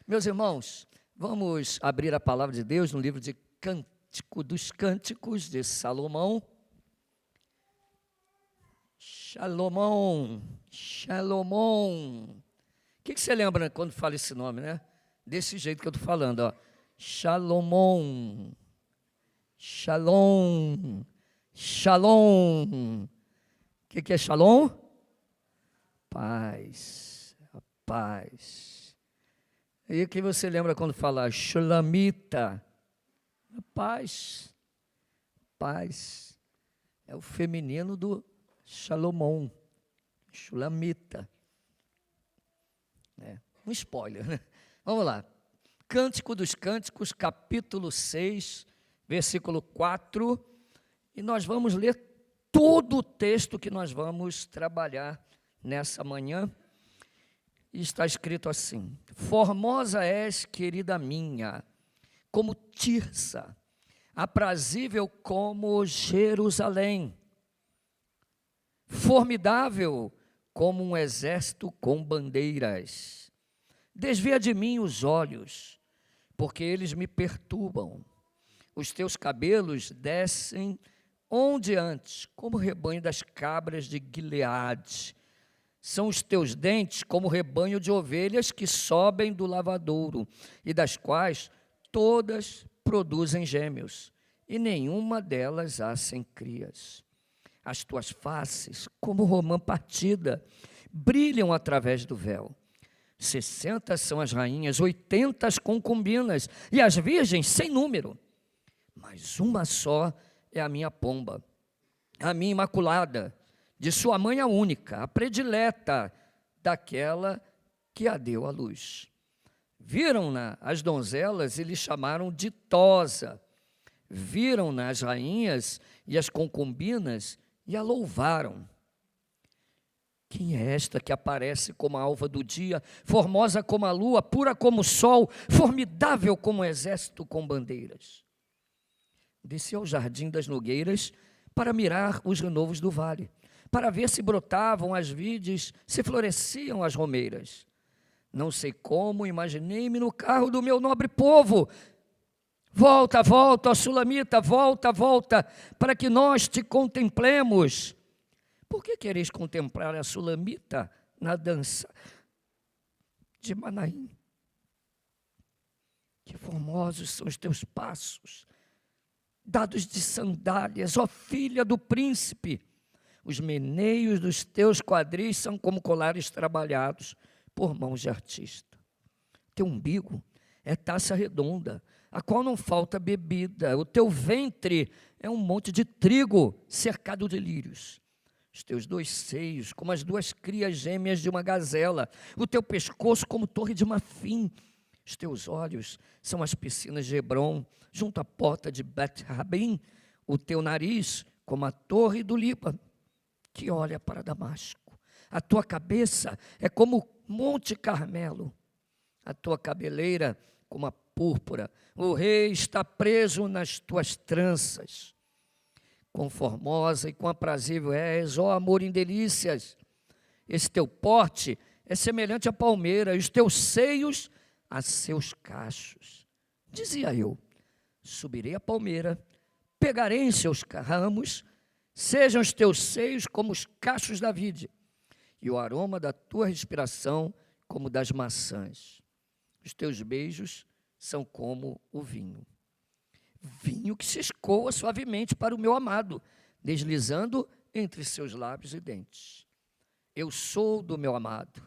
Meus irmãos, vamos abrir a palavra de Deus no livro de Cântico dos Cânticos de Salomão. Salomão. O que você lembra quando fala esse nome, né? Desse jeito que eu estou falando, ó. Salomão. Shalom. Shalom. O que é shalom? Paz. A paz. E o que você lembra quando fala Shulamita? Paz. Paz. É o feminino do Salomão. Shulamita. Um spoiler, né? Vamos lá. Cântico dos Cânticos, capítulo 6, versículo 4. E nós vamos ler todo o texto que nós vamos trabalhar nessa manhã. E está escrito assim: Formosa és, querida minha, como Tirsa, aprazível como Jerusalém, formidável como um exército com bandeiras. Desvia de mim os olhos, porque eles me perturbam. Os teus cabelos descem onde antes, como o rebanho das cabras de Gileade. São os teus dentes como o rebanho de ovelhas que sobem do lavadouro, e das quais todas produzem gêmeos, e nenhuma delas há sem crias. As tuas faces, como romã partida, brilham através do véu. 60 são as rainhas, 80 as concubinas, e as virgens sem número. Mas uma só é a minha pomba, a minha imaculada, de sua mãe a única, a predileta daquela que a deu à luz. Viram-na as donzelas e lhe chamaram ditosa. Viram-na as rainhas e as concubinas e a louvaram. Quem é esta que aparece como a alva do dia, formosa como a lua, pura como o sol, formidável como um exército com bandeiras? Desci ao jardim das nogueiras para mirar os renovos do vale, para ver se brotavam as vides, se floresciam as romeiras. Não sei como, imaginei-me no carro do meu nobre povo. Volta, volta, ó Sulamita, volta, volta, para que nós te contemplemos. Por que quereis contemplar a Sulamita na dança de Manaim? Que formosos são os teus passos, dados de sandálias, ó filha do príncipe. Os meneios dos teus quadris são como colares trabalhados por mãos de artista. Teu umbigo é taça redonda, a qual não falta bebida. O teu ventre é um monte de trigo cercado de lírios. Os teus dois seios, como as duas crias gêmeas de uma gazela. O teu pescoço, como torre de marfim. Os teus olhos são as piscinas de Hebrom, junto à porta de Bet-Rabim. O teu nariz, como a torre do Líbano, que olha para Damasco. A tua cabeça é como o Monte Carmelo. A tua cabeleira, como a púrpura. O rei está preso nas tuas tranças. Quão formosa e quão aprazível és, ó amor em delícias. Esse teu porte é semelhante à palmeira, e os teus seios a seus cachos. Dizia eu: subirei a palmeira, pegarei em seus ramos, sejam os teus seios como os cachos da vide, e o aroma da tua respiração como das maçãs. Os teus beijos são como o vinho. Vinho que se escoa suavemente para o meu amado, deslizando entre seus lábios e dentes. Eu sou do meu amado,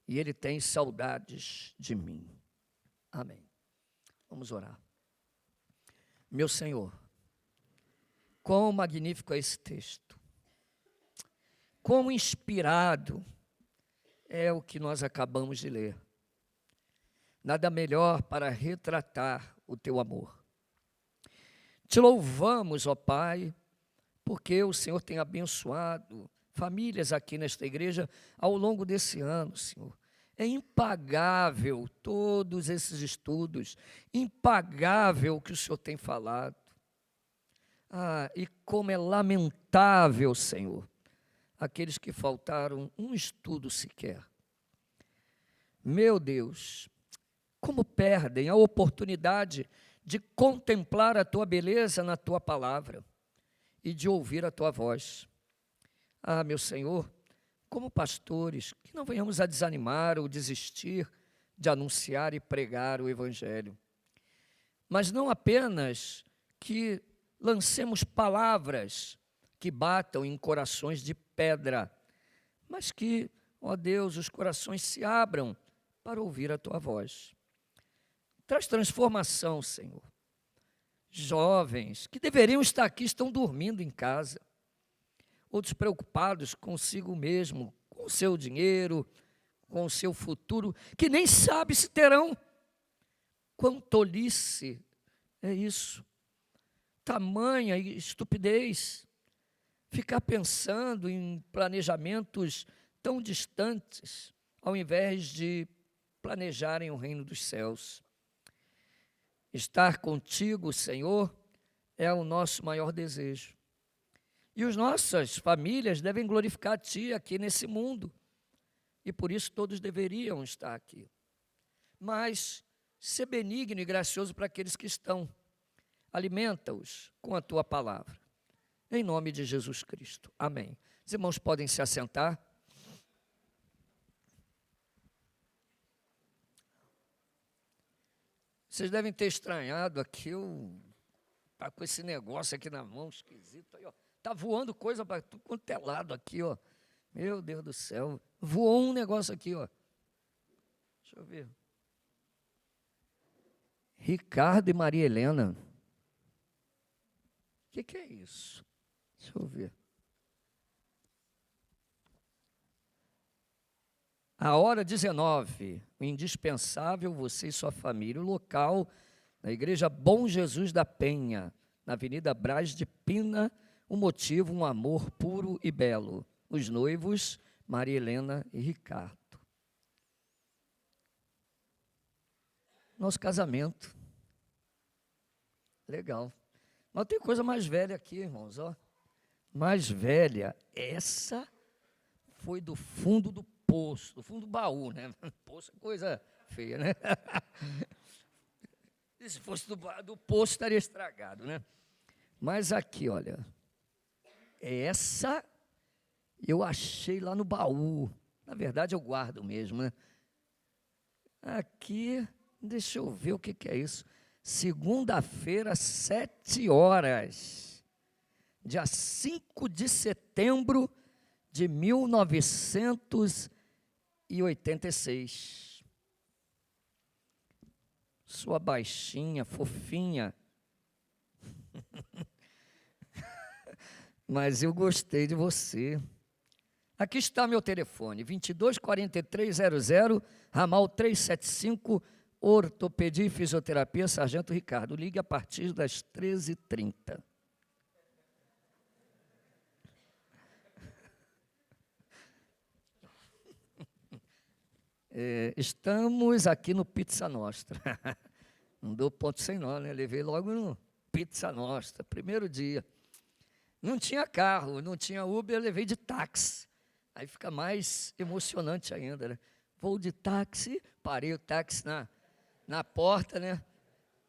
e ele tem saudades de mim. Amém. Vamos orar. Meu Senhor, quão magnífico é esse texto. Quão inspirado é o que nós acabamos de ler. Nada melhor para retratar o teu amor. Te louvamos, ó Pai, porque o Senhor tem abençoado famílias aqui nesta igreja ao longo desse ano, Senhor. É impagável todos esses estudos, impagável o que o Senhor tem falado. E como é lamentável, Senhor, aqueles que faltaram um estudo sequer. Meu Deus, como perdem a oportunidade de contemplar a tua beleza na tua palavra e de ouvir a tua voz. Ah, meu Senhor, como pastores, que não venhamos a desanimar ou desistir de anunciar e pregar o Evangelho, mas não apenas que lancemos palavras que batam em corações de pedra, mas que, ó Deus, os corações se abram para ouvir a tua voz. Traz transformação, Senhor. Jovens que deveriam estar aqui estão dormindo em casa, outros preocupados consigo mesmo, com o seu dinheiro, com o seu futuro, que nem sabe se terão. Quão tolice é isso, tamanha estupidez, ficar pensando em planejamentos tão distantes, ao invés de planejarem o reino dos céus. Estar contigo, Senhor, é o nosso maior desejo. E as nossas famílias devem glorificar a Ti aqui nesse mundo. E por isso todos deveriam estar aqui. Mas ser benigno e gracioso para aqueles que estão. Alimenta-os com a Tua palavra. Em nome de Jesus Cristo. Amém. Os irmãos podem se assentar. Vocês devem ter estranhado aqui, tá com esse negócio aqui na mão, esquisito aí, ó. Tá voando coisa para tudo quanto é lado aqui, ó. Meu Deus do céu. Voou um negócio aqui, ó. Deixa eu ver. Ricardo e Maria Helena. O que é isso? Deixa eu ver. A hora 19, o indispensável, você e sua família. O local, na Igreja Bom Jesus da Penha, na Avenida Braz de Pina. O motivo, um amor puro e belo. Os noivos, Maria Helena e Ricardo. Nosso casamento. Legal. Mas tem coisa mais velha aqui, irmãos, ó. Mais velha. Essa foi do fundo do poço, do fundo do baú, né? Poço é coisa feia, né? Se fosse do poço, estaria estragado, né? Mas aqui, olha, essa eu achei lá no baú. Na verdade, eu guardo mesmo, né? Aqui, deixa eu ver o que é isso. Segunda-feira, 7 horas, dia 5 de setembro de 1986. Sua baixinha, fofinha. Mas eu gostei de você. Aqui está meu telefone, 224300, ramal 375, Ortopedia e Fisioterapia, Sargento Ricardo. Ligue a partir das 13h30. Estamos aqui no Pizza Nostra. Não deu ponto sem nó, né? Levei logo no Pizza Nostra, primeiro dia. Não tinha carro, não tinha Uber, eu levei de táxi. Aí fica mais emocionante ainda, né? Vou de táxi, parei o táxi na porta, né?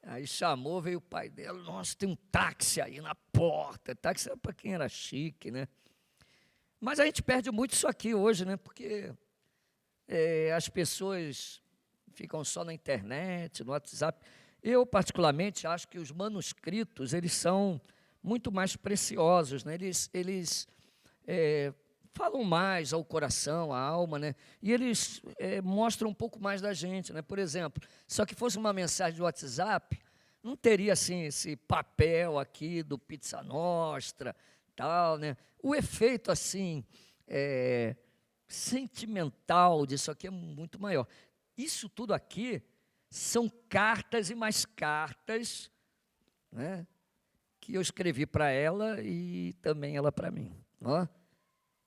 Aí chamou, veio o pai dela, nossa, tem um táxi aí na porta. Táxi era para quem era chique, né? Mas a gente perde muito isso aqui hoje, né? Porque as pessoas ficam só na internet, no WhatsApp. Eu, particularmente, acho que os manuscritos, eles são muito mais preciosos, né? Eles falam mais ao coração, à alma, né? E eles mostram um pouco mais da gente, né? Por exemplo, só que fosse uma mensagem de WhatsApp, não teria assim esse papel aqui do Pizza Nostra, tal, né? O efeito assim sentimental disso aqui é muito maior. Isso tudo aqui são cartas e mais cartas, né? Que eu escrevi para ela e também ela para mim. Ó.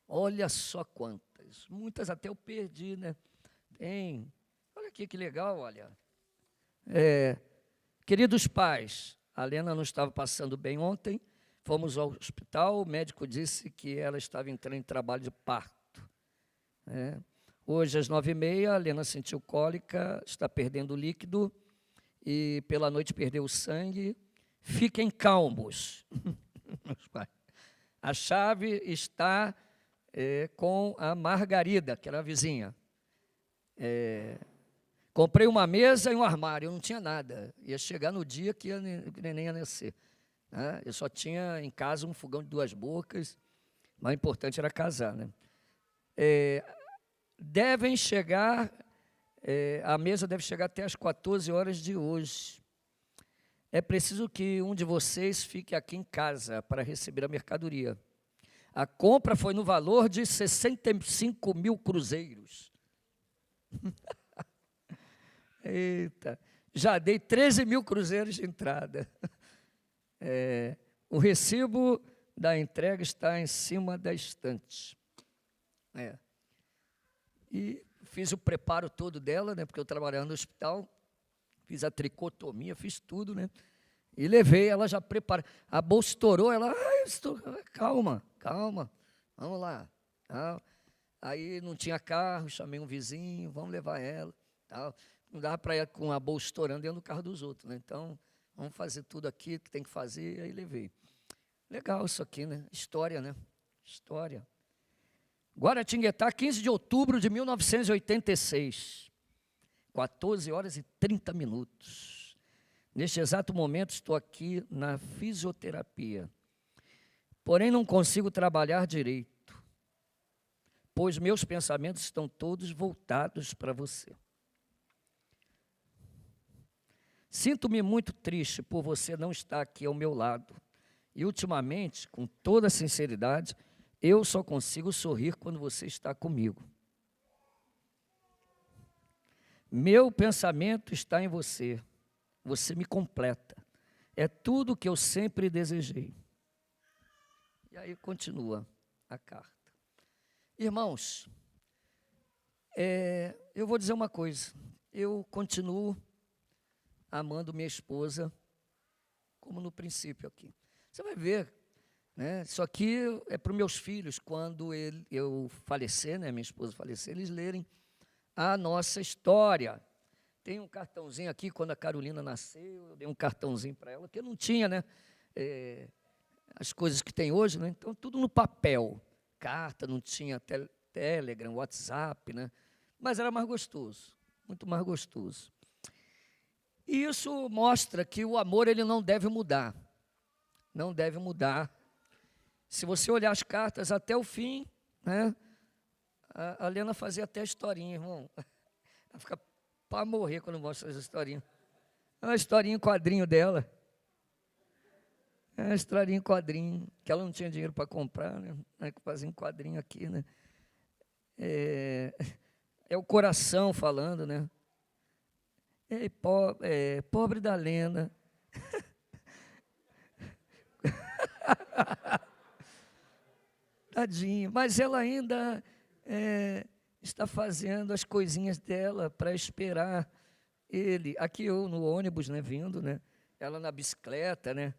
Olha só quantas, muitas até eu perdi, né? Olha aqui que legal, olha. Queridos pais, a Lena não estava passando bem ontem, fomos ao hospital, o médico disse que ela estava entrando em trabalho de parto. Hoje, às 9h30, a Helena sentiu cólica, está perdendo líquido e pela noite perdeu o sangue. Fiquem calmos. A chave está com a Margarida, que era a vizinha. Comprei uma mesa e um armário, eu não tinha nada. Ia chegar no dia que o neném ia nascer. Né? Eu só tinha em casa um fogão de 2 bocas, mas o importante era casar. Né? Devem chegar, a mesa deve chegar até às 14 horas de hoje. É preciso que um de vocês fique aqui em casa para receber a mercadoria. A compra foi no valor de 65 mil cruzeiros. Eita, já dei 13 mil cruzeiros de entrada. O recibo da entrega está em cima da estante. E fiz o preparo todo dela, né, porque eu trabalhava no hospital, fiz a tricotomia, fiz tudo, né, e levei, ela já preparou. A bolsa estourou, ela, calma, vamos lá. Tal. Aí não tinha carro, chamei um vizinho, vamos levar ela. Tal. Não dava para ir com a bolsa estourando dentro do carro dos outros, né, então vamos fazer tudo aqui que tem que fazer, aí levei. Legal isso aqui, né, história, né, história. Guaratinguetá, 15 de outubro de 1986, 14 horas e 30 minutos. Neste exato momento estou aqui na fisioterapia, porém não consigo trabalhar direito, pois meus pensamentos estão todos voltados para você. Sinto-me muito triste por você não estar aqui ao meu lado, e ultimamente, com toda sinceridade, eu só consigo sorrir quando você está comigo. Meu pensamento está em você. Você me completa. É tudo o que eu sempre desejei. E aí continua a carta. Irmãos, eu vou dizer uma coisa. Eu continuo amando minha esposa como no princípio aqui. Você vai ver. Né? Isso aqui é para os meus filhos, quando eu falecer, né, minha esposa falecer, eles lerem a nossa história. Tem um cartãozinho aqui, quando a Carolina nasceu, eu dei um cartãozinho para ela, que eu não tinha, né, as coisas que tem hoje, né, então tudo no papel, carta, não tinha Telegram, WhatsApp, né, mas era mais gostoso, muito mais gostoso. E isso mostra que o amor ele não deve mudar, não deve mudar. Se você olhar as cartas até o fim, né, a Helena fazia até a historinha, irmão. Ela fica para morrer quando mostra essa historinha. É uma historinha em quadrinho dela. É uma historinha em quadrinho, que ela não tinha dinheiro para comprar, né? Fazia em quadrinho aqui, né? É o coração falando, né? Pobre da Helena. Tadinho, mas ela ainda está fazendo as coisinhas dela para esperar ele. Aqui eu no ônibus, né, vindo, né, ela na bicicleta, né,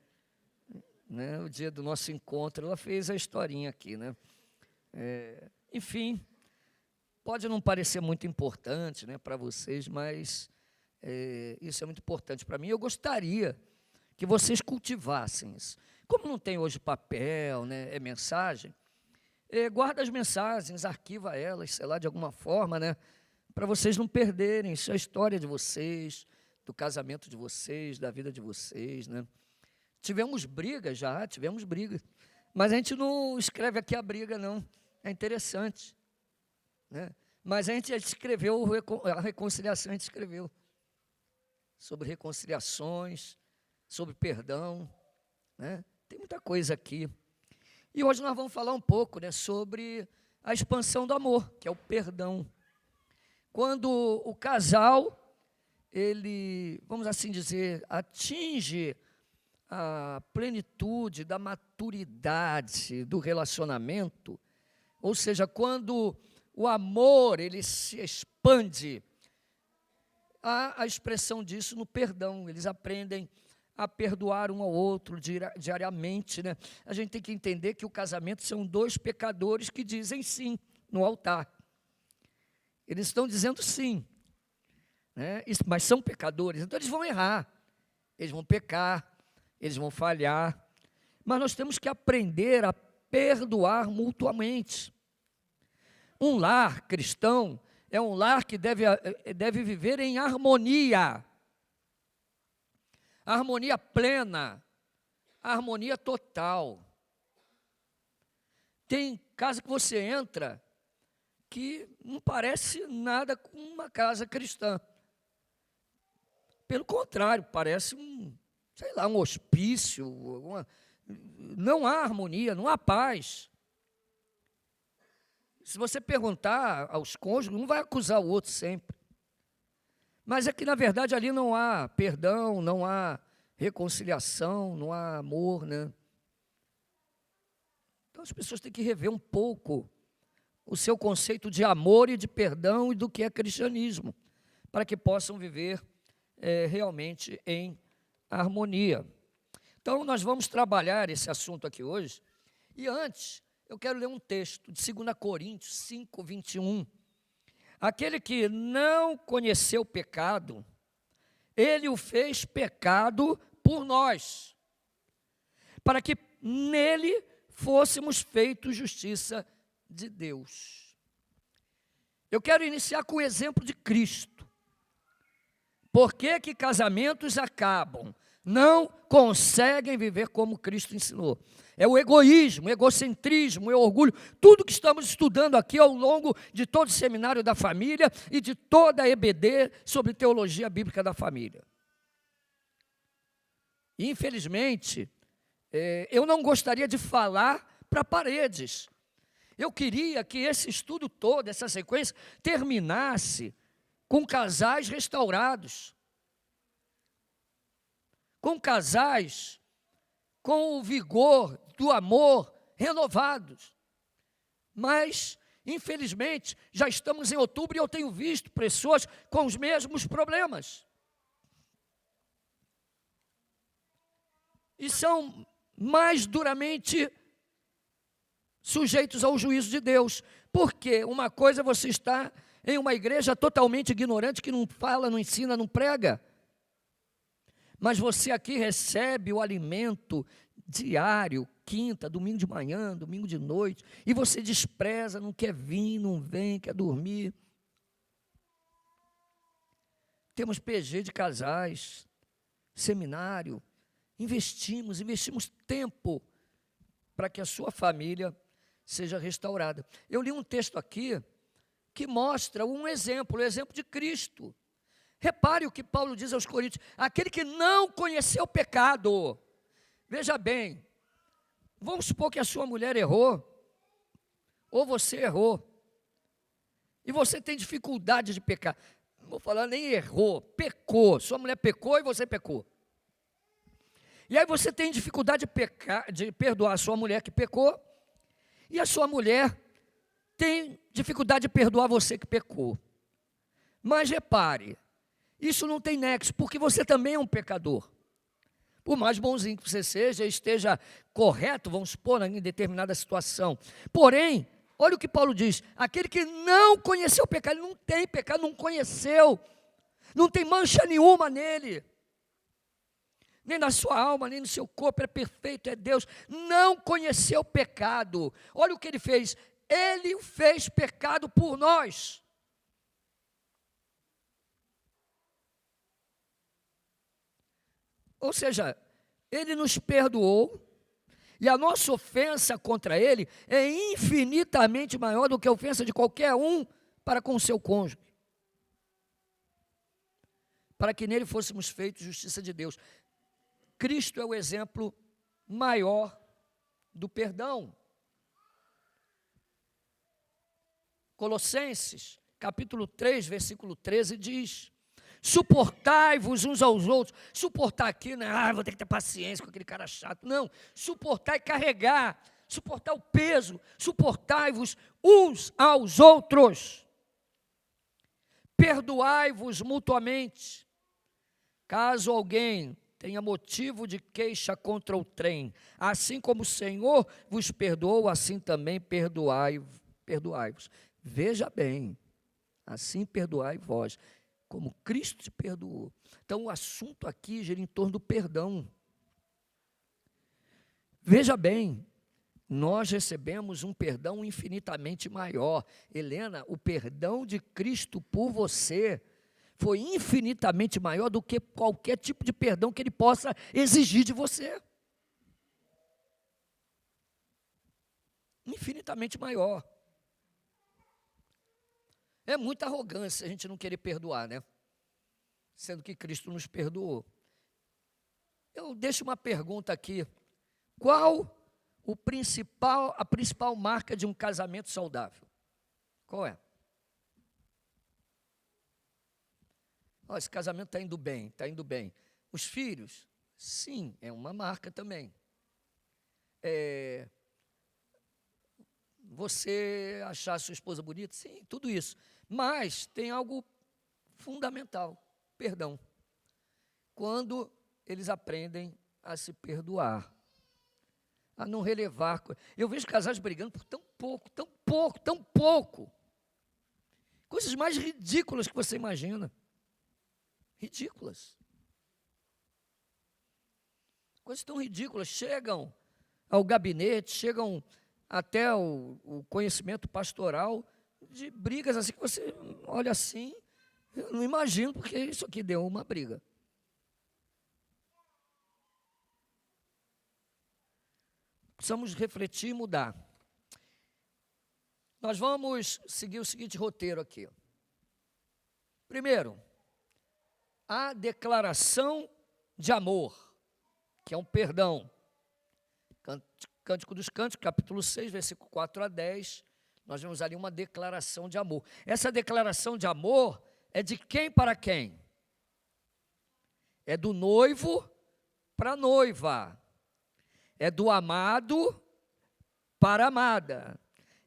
o dia do nosso encontro, ela fez a historinha aqui, né. Enfim, pode não parecer muito importante, né, para vocês, mas isso é muito importante para mim. Eu gostaria que vocês cultivassem isso. Como não tem hoje papel, né, é mensagem, guarda as mensagens, arquiva elas, sei lá, de alguma forma, né, para vocês não perderem. Isso é a história de vocês, do casamento de vocês, da vida de vocês, né. Tivemos brigas, mas a gente não escreve aqui a briga, não. É interessante, né, mas a gente escreveu a reconciliação, a gente escreveu sobre reconciliações, sobre perdão, né, tem muita coisa aqui. E hoje nós vamos falar um pouco, né, sobre a expansão do amor, que é o perdão. Quando o casal, ele, vamos assim dizer, atinge a plenitude da maturidade do relacionamento, ou seja, quando o amor ele se expande, há a expressão disso no perdão. Eles aprendem a perdoar um ao outro diariamente, né? A gente tem que entender que o casamento são 2 pecadores que dizem sim no altar. Eles estão dizendo sim, né? Mas são pecadores, então eles vão errar, eles vão pecar, eles vão falhar, mas nós temos que aprender a perdoar mutuamente. Um lar cristão é um lar que deve viver em harmonia plena, harmonia total. Tem casa que você entra que não parece nada com uma casa cristã. Pelo contrário, parece um hospício. Não há harmonia, não há paz. Se você perguntar aos cônjuges, um vai acusar o outro sempre. Mas é que, na verdade, ali não há perdão, não há reconciliação, não há amor, né? Então, as pessoas têm que rever um pouco o seu conceito de amor e de perdão e do que é cristianismo, para que possam viver realmente em harmonia. Então, nós vamos trabalhar esse assunto aqui hoje. E antes, eu quero ler um texto de 2 Coríntios 5, 21. Aquele que não conheceu o pecado, ele o fez pecado por nós, para que nele fôssemos feitos justiça de Deus. Eu quero iniciar com o exemplo de Cristo. Por que que casamentos acabam? Não conseguem viver como Cristo ensinou. É o egoísmo, o egocentrismo, o orgulho, tudo que estamos estudando aqui ao longo de todo o seminário da família e de toda a EBD sobre teologia bíblica da família. Infelizmente, eu não gostaria de falar para paredes. Eu queria que esse estudo todo, essa sequência, terminasse com casais restaurados, com casais com o vigor do amor renovados. Mas, infelizmente, já estamos em outubro e eu tenho visto pessoas com os mesmos problemas. E são mais duramente sujeitos ao juízo de Deus. Porque uma coisa é você estar em uma igreja totalmente ignorante, que não fala, não ensina, não prega. Mas você aqui recebe o alimento diário, quinta, domingo de manhã, domingo de noite, e você despreza, não quer vir, não vem, quer dormir. Temos PG de casais, seminário, investimos tempo para que a sua família seja restaurada. Eu li um texto aqui que mostra um exemplo, o exemplo de Cristo. Repare o que Paulo diz aos Coríntios: aquele que não conheceu o pecado. Veja bem, vamos supor que a sua mulher errou, ou você errou, e você tem dificuldade de pecar. Não vou falar nem errou, pecou. Sua mulher pecou e você pecou. E aí você tem dificuldade de perdoar a sua mulher que pecou, e a sua mulher tem dificuldade de perdoar você que pecou. Mas repare, isso não tem nexo, porque você também é um pecador. Por mais bonzinho que você seja, esteja correto, vamos supor, em determinada situação. Porém, olha o que Paulo diz: aquele que não conheceu o pecado, ele não tem pecado, não conheceu, não tem mancha nenhuma nele, nem na sua alma, nem no seu corpo, é perfeito, é Deus, não conheceu o pecado. Olha o que ele fez: ele o fez pecado por nós. Ou seja, ele nos perdoou, e a nossa ofensa contra ele é infinitamente maior do que a ofensa de qualquer um para com o seu cônjuge. Para que nele fôssemos feitos justiça de Deus. Cristo é o exemplo maior do perdão. Colossenses, capítulo 3, versículo 13 diz: suportai-vos uns aos outros. Suportar aqui, né? Vou ter que ter paciência com aquele cara chato. Não, suportar é carregar, suportar o peso. Suportai-vos uns aos outros. Perdoai-vos mutuamente. Caso alguém tenha motivo de queixa contra o trem, assim como o Senhor vos perdoou, assim também perdoai-vos. Veja bem, assim perdoai vós, como Cristo te perdoou. Então, o assunto aqui gira em torno do perdão. Veja bem, nós recebemos um perdão infinitamente maior. Helena, o perdão de Cristo por você foi infinitamente maior do que qualquer tipo de perdão que Ele possa exigir de você. Infinitamente maior. É muita arrogância a gente não querer perdoar, né? Sendo que Cristo nos perdoou. Eu deixo uma pergunta aqui. Qual a principal marca de um casamento saudável? Qual é? Esse casamento está indo bem, está indo bem. Os filhos? Sim, é uma marca também. Você achar a sua esposa bonita? Sim, tudo isso. Mas tem algo fundamental, perdão. Quando eles aprendem a se perdoar, a não relevar. Eu vejo casais brigando por tão pouco, tão pouco, tão pouco. Coisas mais ridículas que você imagina. Ridículas. Coisas tão ridículas. Chegam ao gabinete, chegam até o conhecimento pastoral de brigas assim que você olha assim, eu não imagino porque isso aqui deu uma briga. Precisamos refletir e mudar. Nós vamos seguir o seguinte roteiro aqui. Primeiro, a declaração de amor, que é um perdão. Cântico dos Cânticos, capítulo 6, versículo 4 a 10, nós vemos ali uma declaração de amor. Essa declaração de amor é de quem para quem? É do noivo para a noiva. É do amado para a amada.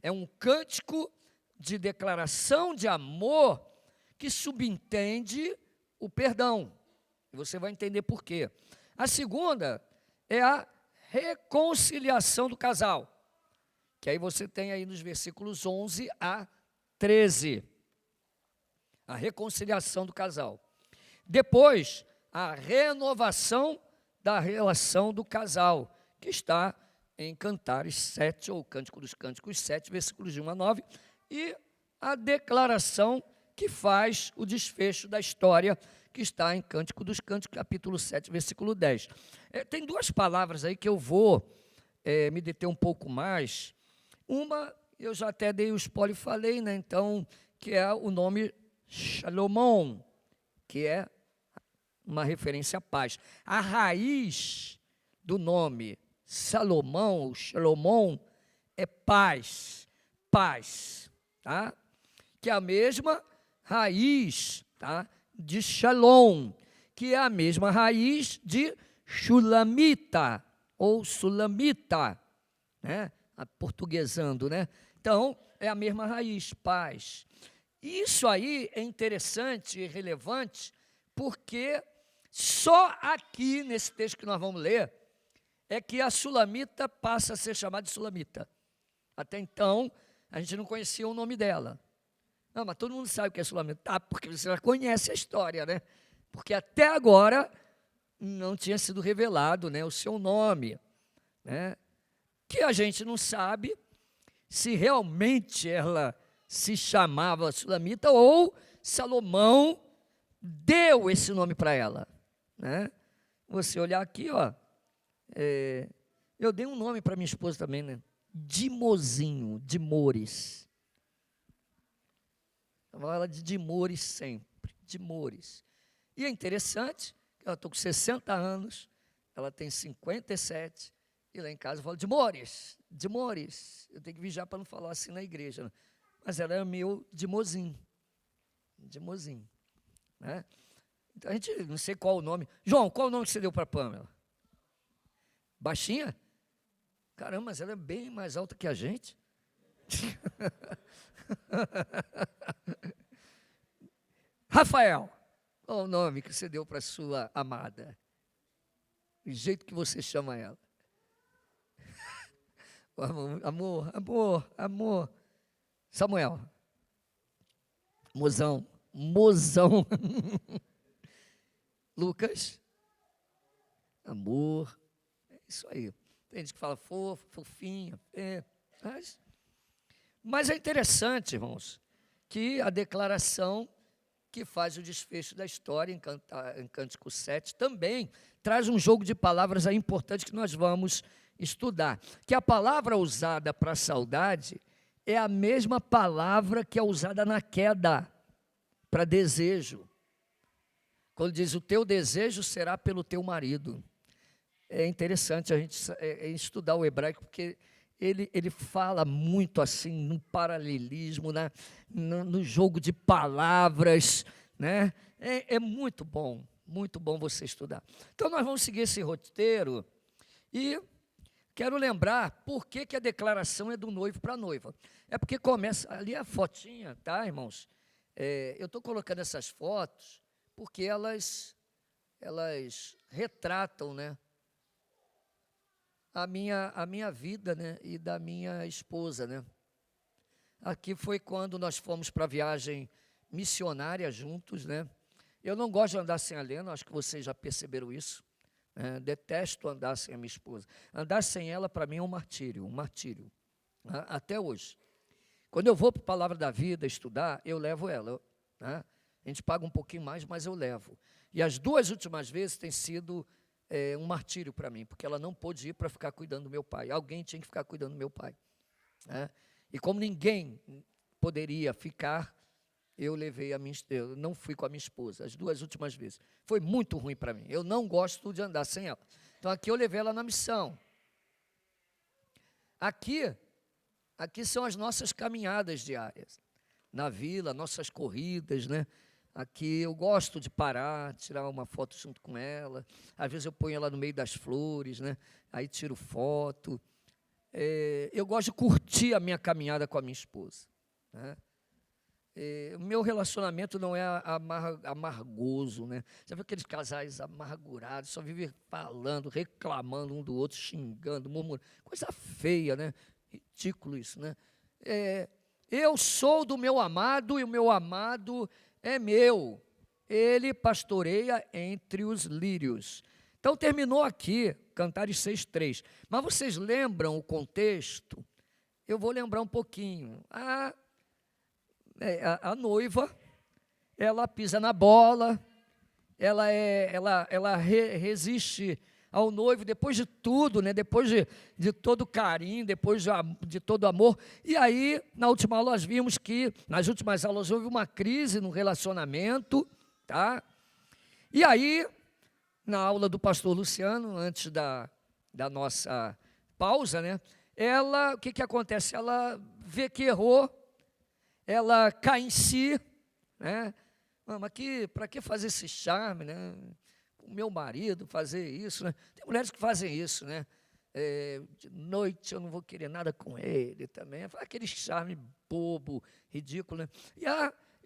É um cântico de declaração de amor que subentende o perdão. Você vai entender por quê. A segunda é a reconciliação do casal, que aí você tem aí nos versículos 11 a 13. A reconciliação do casal. Depois, a renovação da relação do casal, que está em Cantares 7, ou Cântico dos Cânticos 7, versículos de 1 a 9, e a declaração que faz o desfecho da história, que está em Cântico dos Cânticos, capítulo 7, versículo 10. Tem duas palavras aí que eu vou me deter um pouco mais. Uma, eu já até dei o spoiler e falei, né? Então, que é o nome Shalom, que é uma referência à paz. A raiz do nome Salomão, Shalom, é paz, tá? Que é a mesma raiz, tá? De Shalom, que é a mesma raiz de Shulamita, ou Sulamita, né? Aportuguesando, né? Então, é a mesma raiz, paz. Isso aí é interessante e relevante, porque só aqui, nesse texto que nós vamos ler, é que a Sulamita passa a ser chamada de Sulamita. Até então, a gente não conhecia o nome dela. Não, mas todo mundo sabe o que é Sulamita. Porque você já conhece a história, né? Porque até agora não tinha sido revelado, né, o seu nome, né? Que a gente não sabe se realmente ela se chamava Sulamita ou Salomão deu esse nome para ela, né? Você olhar aqui, ó, eu dei um nome para minha esposa também, né? Dimozinho, Dimores. Eu falo ela de Dimores sempre, Dimores. E é interessante, eu estou com 60 anos, ela tem 57, e lá em casa eu falo Dimores. Eu tenho que vigiar para não falar assim na igreja, né? Mas ela é meu Dimozinho, né? Então a gente, não sei qual o nome. João, qual o nome que você deu para a Pâmela? Baixinha? Caramba, mas ela é bem mais alta que a gente. Rafael, qual o nome que você deu para a sua amada? O jeito que você chama ela. Amor. Samuel. Mozão, mozão. Lucas, amor, é isso aí. Tem gente que fala fofo, fofinha, mas é interessante, irmãos, que a declaração que faz o desfecho da história em Cântico 7 também traz um jogo de palavras aí importante que nós vamos estudar. Que a palavra usada para saudade é a mesma palavra que é usada na queda para desejo. Quando diz o teu desejo será pelo teu marido. É interessante a gente estudar o hebraico, porque ele fala muito assim, no paralelismo, no jogo de palavras, né? É muito bom você estudar. Então nós vamos seguir esse roteiro e quero lembrar por que a declaração é do noivo para a noiva. É porque começa, ali a fotinha, tá, irmãos? Eu estou colocando essas fotos porque elas retratam, né, a minha vida, né, e da minha esposa, né. Aqui foi quando nós fomos para a viagem missionária juntos, né. Eu não gosto de andar sem a Lena, acho que vocês já perceberam isso. Detesto andar sem a minha esposa. Andar sem ela, para mim, é um martírio, né, até hoje. Quando eu vou para a Palavra da Vida estudar, eu levo ela, né. A gente paga um pouquinho mais, mas eu levo. E as 2 últimas vezes tem sido um martírio para mim, porque ela não pôde ir para ficar cuidando do meu pai. Alguém tinha que ficar cuidando do meu pai, né? E como ninguém poderia ficar, eu não fui com a minha esposa as 2 últimas vezes. Foi muito ruim para mim. Eu não gosto de andar sem ela. Então aqui eu levei ela na missão. Aqui são as nossas caminhadas diárias na vila, nossas corridas, né? Aqui eu gosto de parar, tirar uma foto junto com ela. Às vezes eu ponho ela no meio das flores, né? Aí tiro foto. Eu gosto de curtir a minha caminhada com a minha esposa, né? O meu relacionamento não é amargoso, né? Já viu aqueles casais amargurados, só vivem falando, reclamando um do outro, xingando, murmurando. Coisa feia, né? Ridículo isso, né? Eu sou do meu amado e o meu amado é meu. Ele pastoreia entre os lírios. Então terminou aqui, Cantares 6:3. Mas vocês lembram o contexto? Eu vou lembrar um pouquinho. A noiva, ela pisa na bola, ela resiste ao noivo, depois de tudo, né? Depois de todo carinho, depois de todo amor. E aí, na última aula, nós vimos que, nas últimas aulas, houve uma crise no relacionamento, tá? E aí, na aula do pastor Luciano, antes da nossa pausa, né? O que acontece? Ela vê que errou, ela cai em si, né? Mas para que fazer esse charme, né? O meu marido fazer isso, né? Tem mulheres que fazem isso, né? De noite eu não vou querer nada com ele também. Aquele charme bobo, ridículo, né?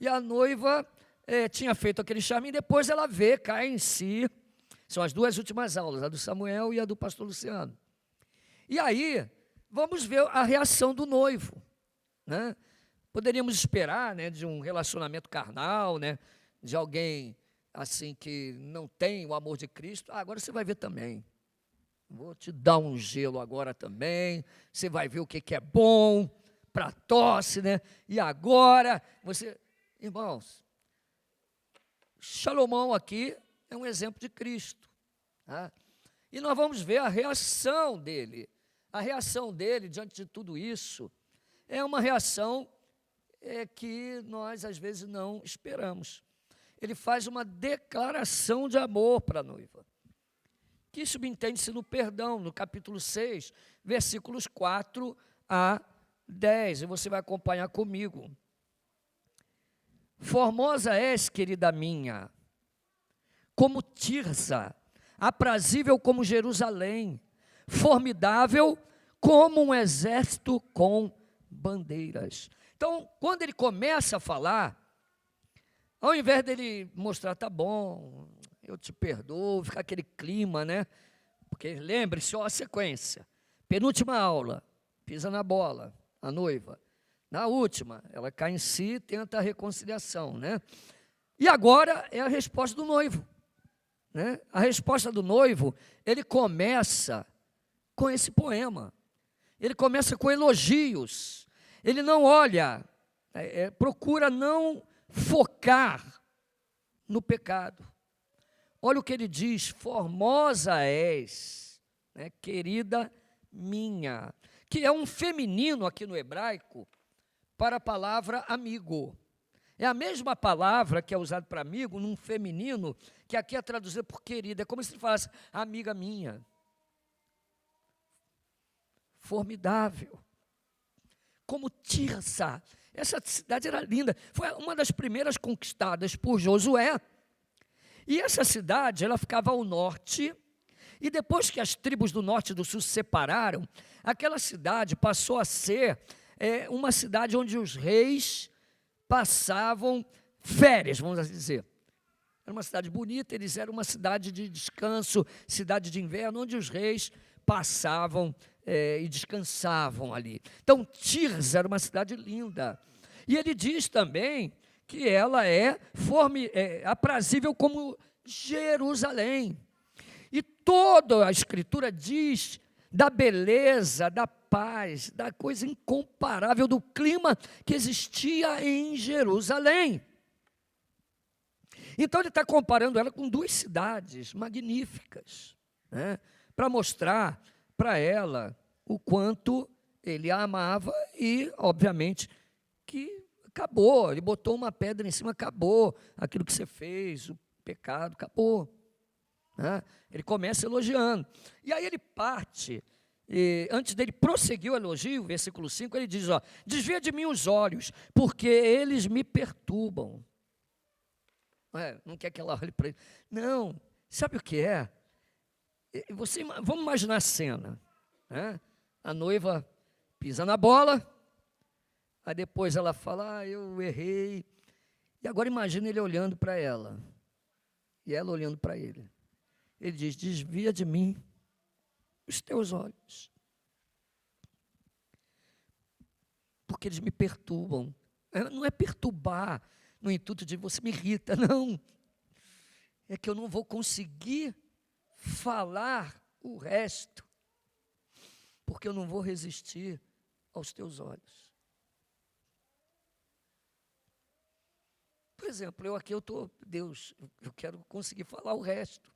E a noiva tinha feito aquele charme e depois ela cai em si. São as 2 últimas aulas, a do Samuel e a do pastor Luciano. E aí, vamos ver a reação do noivo, né? Poderíamos esperar, né, de um relacionamento carnal, né, de alguém assim que não tem o amor de Cristo. Agora você vai ver também. Vou te dar um gelo agora também. Você vai ver o que é bom para tosse, né? E agora irmãos, Salomão aqui é um exemplo de Cristo, tá? E nós vamos ver a reação dele. A reação dele diante de tudo isso é uma reação que nós às vezes não esperamos. Ele faz uma declaração de amor para a noiva, que subentende-se no perdão, no capítulo 6, versículos 4 a 10, e você vai acompanhar comigo. Formosa és, querida minha, como Tirsa, aprazível como Jerusalém, formidável como um exército com bandeiras. Então, quando ele começa a falar, ao invés dele mostrar, tá bom, eu te perdoo, ficar aquele clima, né? Porque lembre-se, ó, a sequência. Penúltima aula, pisa na bola, a noiva. Na última, ela cai em si e tenta a reconciliação, né? E agora é a resposta do noivo, né? A resposta do noivo, ele começa com esse poema. Ele começa com elogios. Ele não olha, procura não focar no pecado. Olha o que ele diz: formosa és, né, querida minha, que é um feminino aqui no hebraico para a palavra amigo. É a mesma palavra que é usada para amigo num feminino, que aqui é traduzida por querida. É como se ele falasse amiga minha. Formidável. Como Tirsa. Essa cidade era linda. Foi uma das primeiras conquistadas por Josué. E essa cidade, ela ficava ao norte. E depois que as tribos do norte e do sul se separaram, aquela cidade passou a ser uma cidade onde os reis passavam férias, vamos assim dizer. Era uma cidade bonita, eles eram uma cidade de descanso, cidade de inverno, onde os reis passavam e descansavam ali. Então, Tirsa era uma cidade linda. E ele diz também que ela é aprazível como Jerusalém. E toda a Escritura diz da beleza, da paz, da coisa incomparável, do clima que existia em Jerusalém. Então ele está comparando ela com duas cidades magníficas, né, para mostrar para ela o quanto ele a amava e, obviamente, que acabou, ele botou uma pedra em cima, acabou aquilo que você fez, o pecado, acabou. Né? Ele começa elogiando. E aí ele parte, e antes dele prosseguir o elogio, versículo 5, ele diz, desvia de mim os olhos, porque eles me perturbam. Não quer que ela olhe para ele. Não, sabe o que é? Vamos imaginar a cena. Né? A noiva pisa na bola, aí depois ela fala, eu errei. E agora imagina ele olhando para ela, e ela olhando para ele. Ele diz, desvia de mim os teus olhos, porque eles me perturbam. Não é perturbar no intuito de você me irrita, não. É que eu não vou conseguir falar o resto, porque eu não vou resistir aos teus olhos. Por exemplo, Deus, eu quero conseguir falar o resto.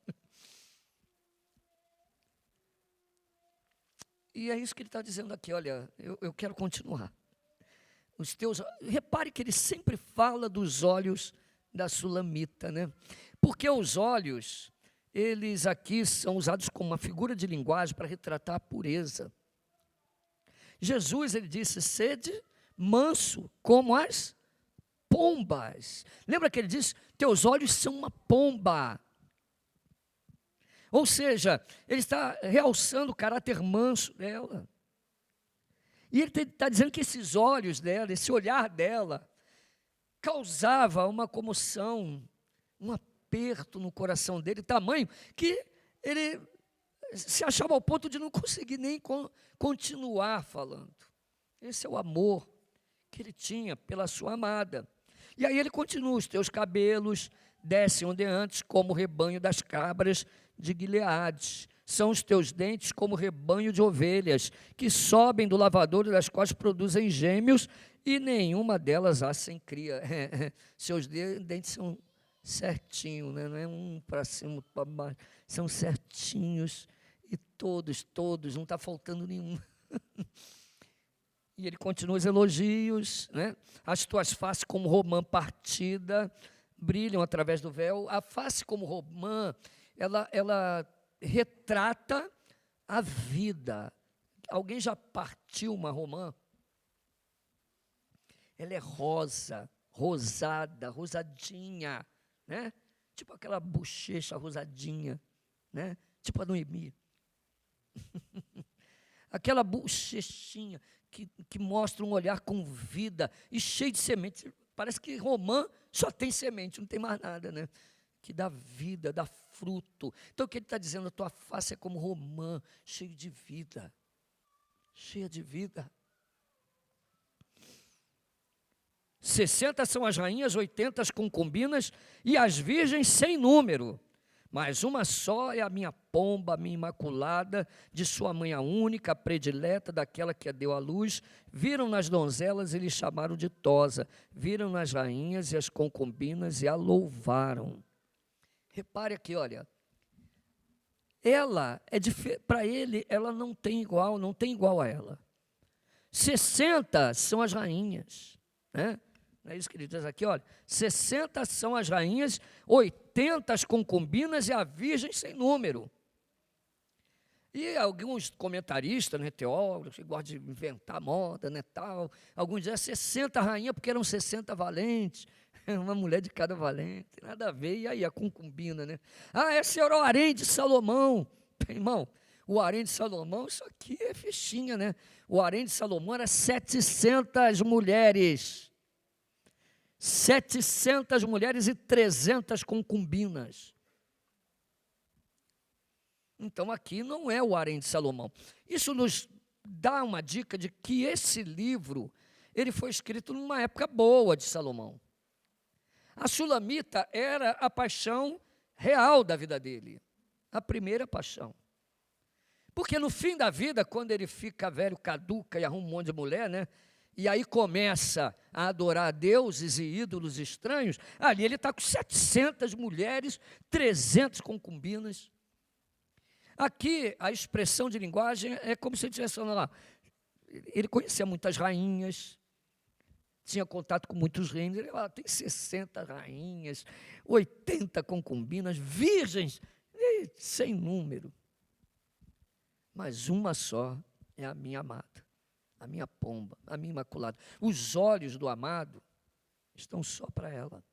E é isso que ele está dizendo aqui, olha, eu quero continuar. Repare que ele sempre fala dos olhos da sulamita, né? Porque os olhos, eles aqui são usados como uma figura de linguagem para retratar a pureza. Jesus, ele disse, sede manso como as pombas. Lembra que ele disse, teus olhos são uma pomba. Ou seja, ele está realçando o caráter manso dela. E ele está dizendo que esses olhos dela, esse olhar dela, causava uma comoção, um aperto no coração dele, tamanho que ele se achava ao ponto de não conseguir nem continuar falando. Esse é o amor que ele tinha pela sua amada. E aí ele continua, os teus cabelos descem ondeantes como o rebanho das cabras de Gileade. São os teus dentes como rebanho de ovelhas, que sobem do lavadouro, das quais produzem gêmeos, e nenhuma delas há sem cria. Seus dentes são certinhos, né? Não é um para cima, outro para baixo, são certinhos, e todos, não está faltando nenhum. E ele continua os elogios, né? As tuas faces como romã partida, brilham através do véu. A face como romã, ela retrata a vida. Alguém já partiu uma romã? Ela é rosa, rosada, rosadinha, né? Tipo aquela bochecha rosadinha, né? Tipo a Noemi. Aquela bochechinha que mostra um olhar com vida e cheio de sementes. Parece que romã só tem semente, não tem mais nada, né? Que dá vida, dá fruto. Então o que ele está dizendo? A tua face é como romã, cheio de vida. Cheia de vida. 60 são as rainhas, 80 as concubinas e as virgens sem número. Mas uma só é a minha pomba, a minha imaculada, de sua mãe a única, a predileta daquela que a deu à luz. Viram nas donzelas e lhe chamaram de Tosa. Viram nas rainhas e as concubinas e a louvaram. Repare aqui, olha. Ela é para ele, ela não tem igual a ela. 60 são as rainhas, né? É isso que ele diz aqui, olha, 60 são as rainhas, 80 as concubinas e a virgem sem número. E alguns comentaristas, né, teólogos, que gostam de inventar moda, né, tal, alguns dizem 60 rainhas porque eram 60 valentes, uma mulher de cada valente, nada a ver, e aí a concubina, né? Esse era o harém de Salomão, irmão. O harém de Salomão, isso aqui é fichinha, né? O harém de Salomão era 700 mulheres. 700 mulheres e 300 concubinas. Então aqui não é o harém de Salomão. Isso nos dá uma dica de que esse livro, ele foi escrito numa época boa de Salomão. A Sulamita era a paixão real da vida dele, a primeira paixão. Porque no fim da vida, quando ele fica velho, caduca e arruma um monte de mulher, né? E aí começa a adorar deuses e ídolos estranhos, ali ele está com 700 mulheres, 300 concubinas. Aqui a expressão de linguagem é como se ele estivesse falando lá. Ele conhecia muitas rainhas, tinha contato com muitos reinos, ele fala, tem 60 rainhas, 80 concubinas, virgens, sem número. Mas uma só é a minha amada, a minha pomba, a minha imaculada. Os olhos do amado estão só para ela.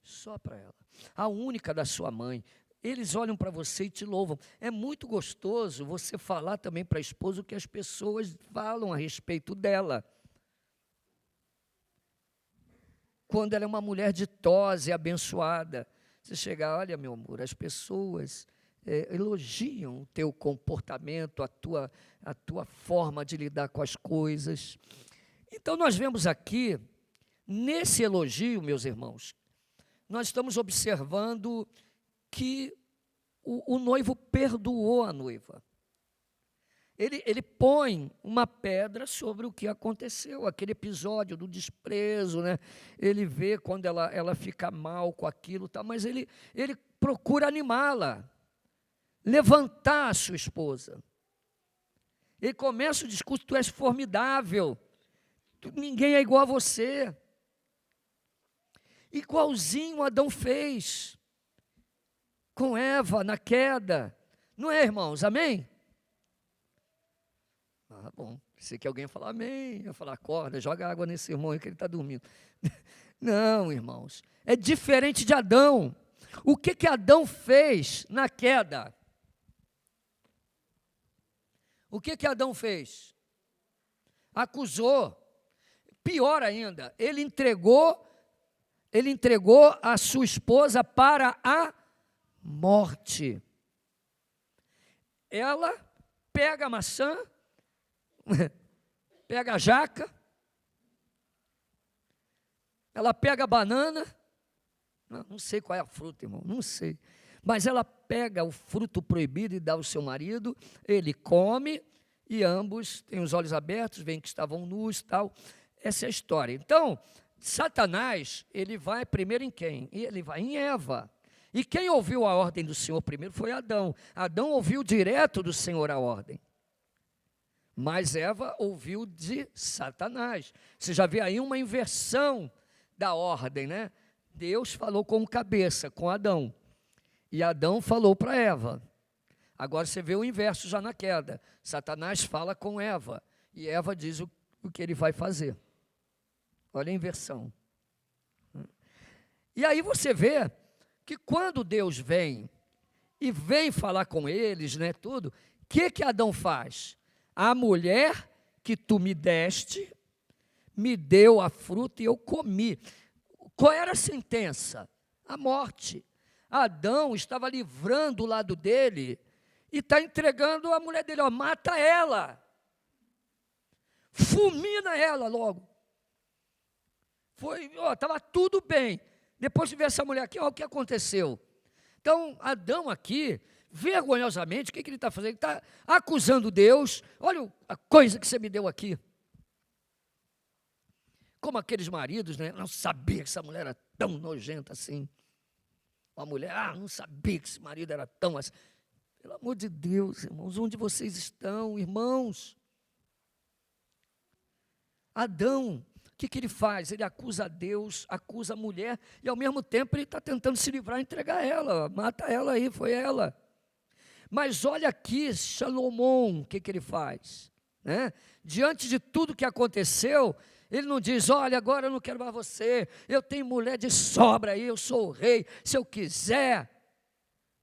Só para ela. A única da sua mãe. Eles olham para você e te louvam. É muito gostoso você falar também para a esposa o que as pessoas falam a respeito dela. Quando ela é uma mulher ditosa e abençoada. Você chegar, olha meu amor, as pessoas elogiam o teu comportamento, a tua forma de lidar com as coisas. Então nós vemos aqui, nesse elogio, meus irmãos, nós estamos observando que o noivo perdoou a noiva. Ele põe uma pedra sobre o que aconteceu, aquele episódio do desprezo, né? Ele vê quando ela fica mal com aquilo, tá? Mas ele procura animá-la, levantar a sua esposa. Ele começa o discurso, tu és formidável, ninguém é igual a você. Igualzinho Adão fez com Eva na queda. Não é, irmãos? Amém? Bom, se que alguém falar amém, eu falar, acorda, joga água nesse irmão aí que ele está dormindo. Não, irmãos, é diferente de Adão. O que Adão fez na queda? O que Adão fez? Acusou. Pior ainda, ele entregou a sua esposa para a morte. Ela pega a maçã, pega a jaca, ela pega a banana, não sei qual é a fruta, irmão, não sei, mas ela pega o fruto proibido e dá ao seu marido, ele come e ambos têm os olhos abertos, veem que estavam nus, tal. Essa é a história. Então, Satanás, ele vai primeiro em quem? Ele vai em Eva. E quem ouviu a ordem do Senhor primeiro foi Adão. Adão ouviu direto do Senhor a ordem. Mas Eva ouviu de Satanás. Você já vê aí uma inversão da ordem, né? Deus falou com o cabeça, com Adão. E Adão falou para Eva. Agora você vê o inverso já na queda. Satanás fala com Eva. E Eva diz o que ele vai fazer. Olha a inversão. E aí você vê que quando Deus vem e vem falar com eles, né, tudo, o que Adão faz? A mulher que tu me deste, me deu a fruta e eu comi. Qual era a sentença? A morte. Adão estava livrando o lado dele e está entregando a mulher dele, mata ela. Fulmina ela logo. Estava tudo bem. Depois de ver essa mulher aqui, o que aconteceu? Então, Adão aqui, vergonhosamente, o que ele está fazendo? Ele está acusando Deus. Olha a coisa que você me deu aqui. Como aqueles maridos, né? Não sabia que essa mulher era tão nojenta assim. Uma mulher, não sabia que esse marido era tão assim. Pelo amor de Deus, irmãos, onde vocês estão, irmãos? Adão, o que ele faz? Ele acusa Deus, acusa a mulher, e ao mesmo tempo ele está tentando se livrar e entregar ela. Mata ela aí, foi ela. Mas olha aqui, Salomão, o que ele faz? Né? Diante de tudo que aconteceu, ele não diz, olha, agora eu não quero mais você, eu tenho mulher de sobra aí, eu sou o rei, se eu quiser.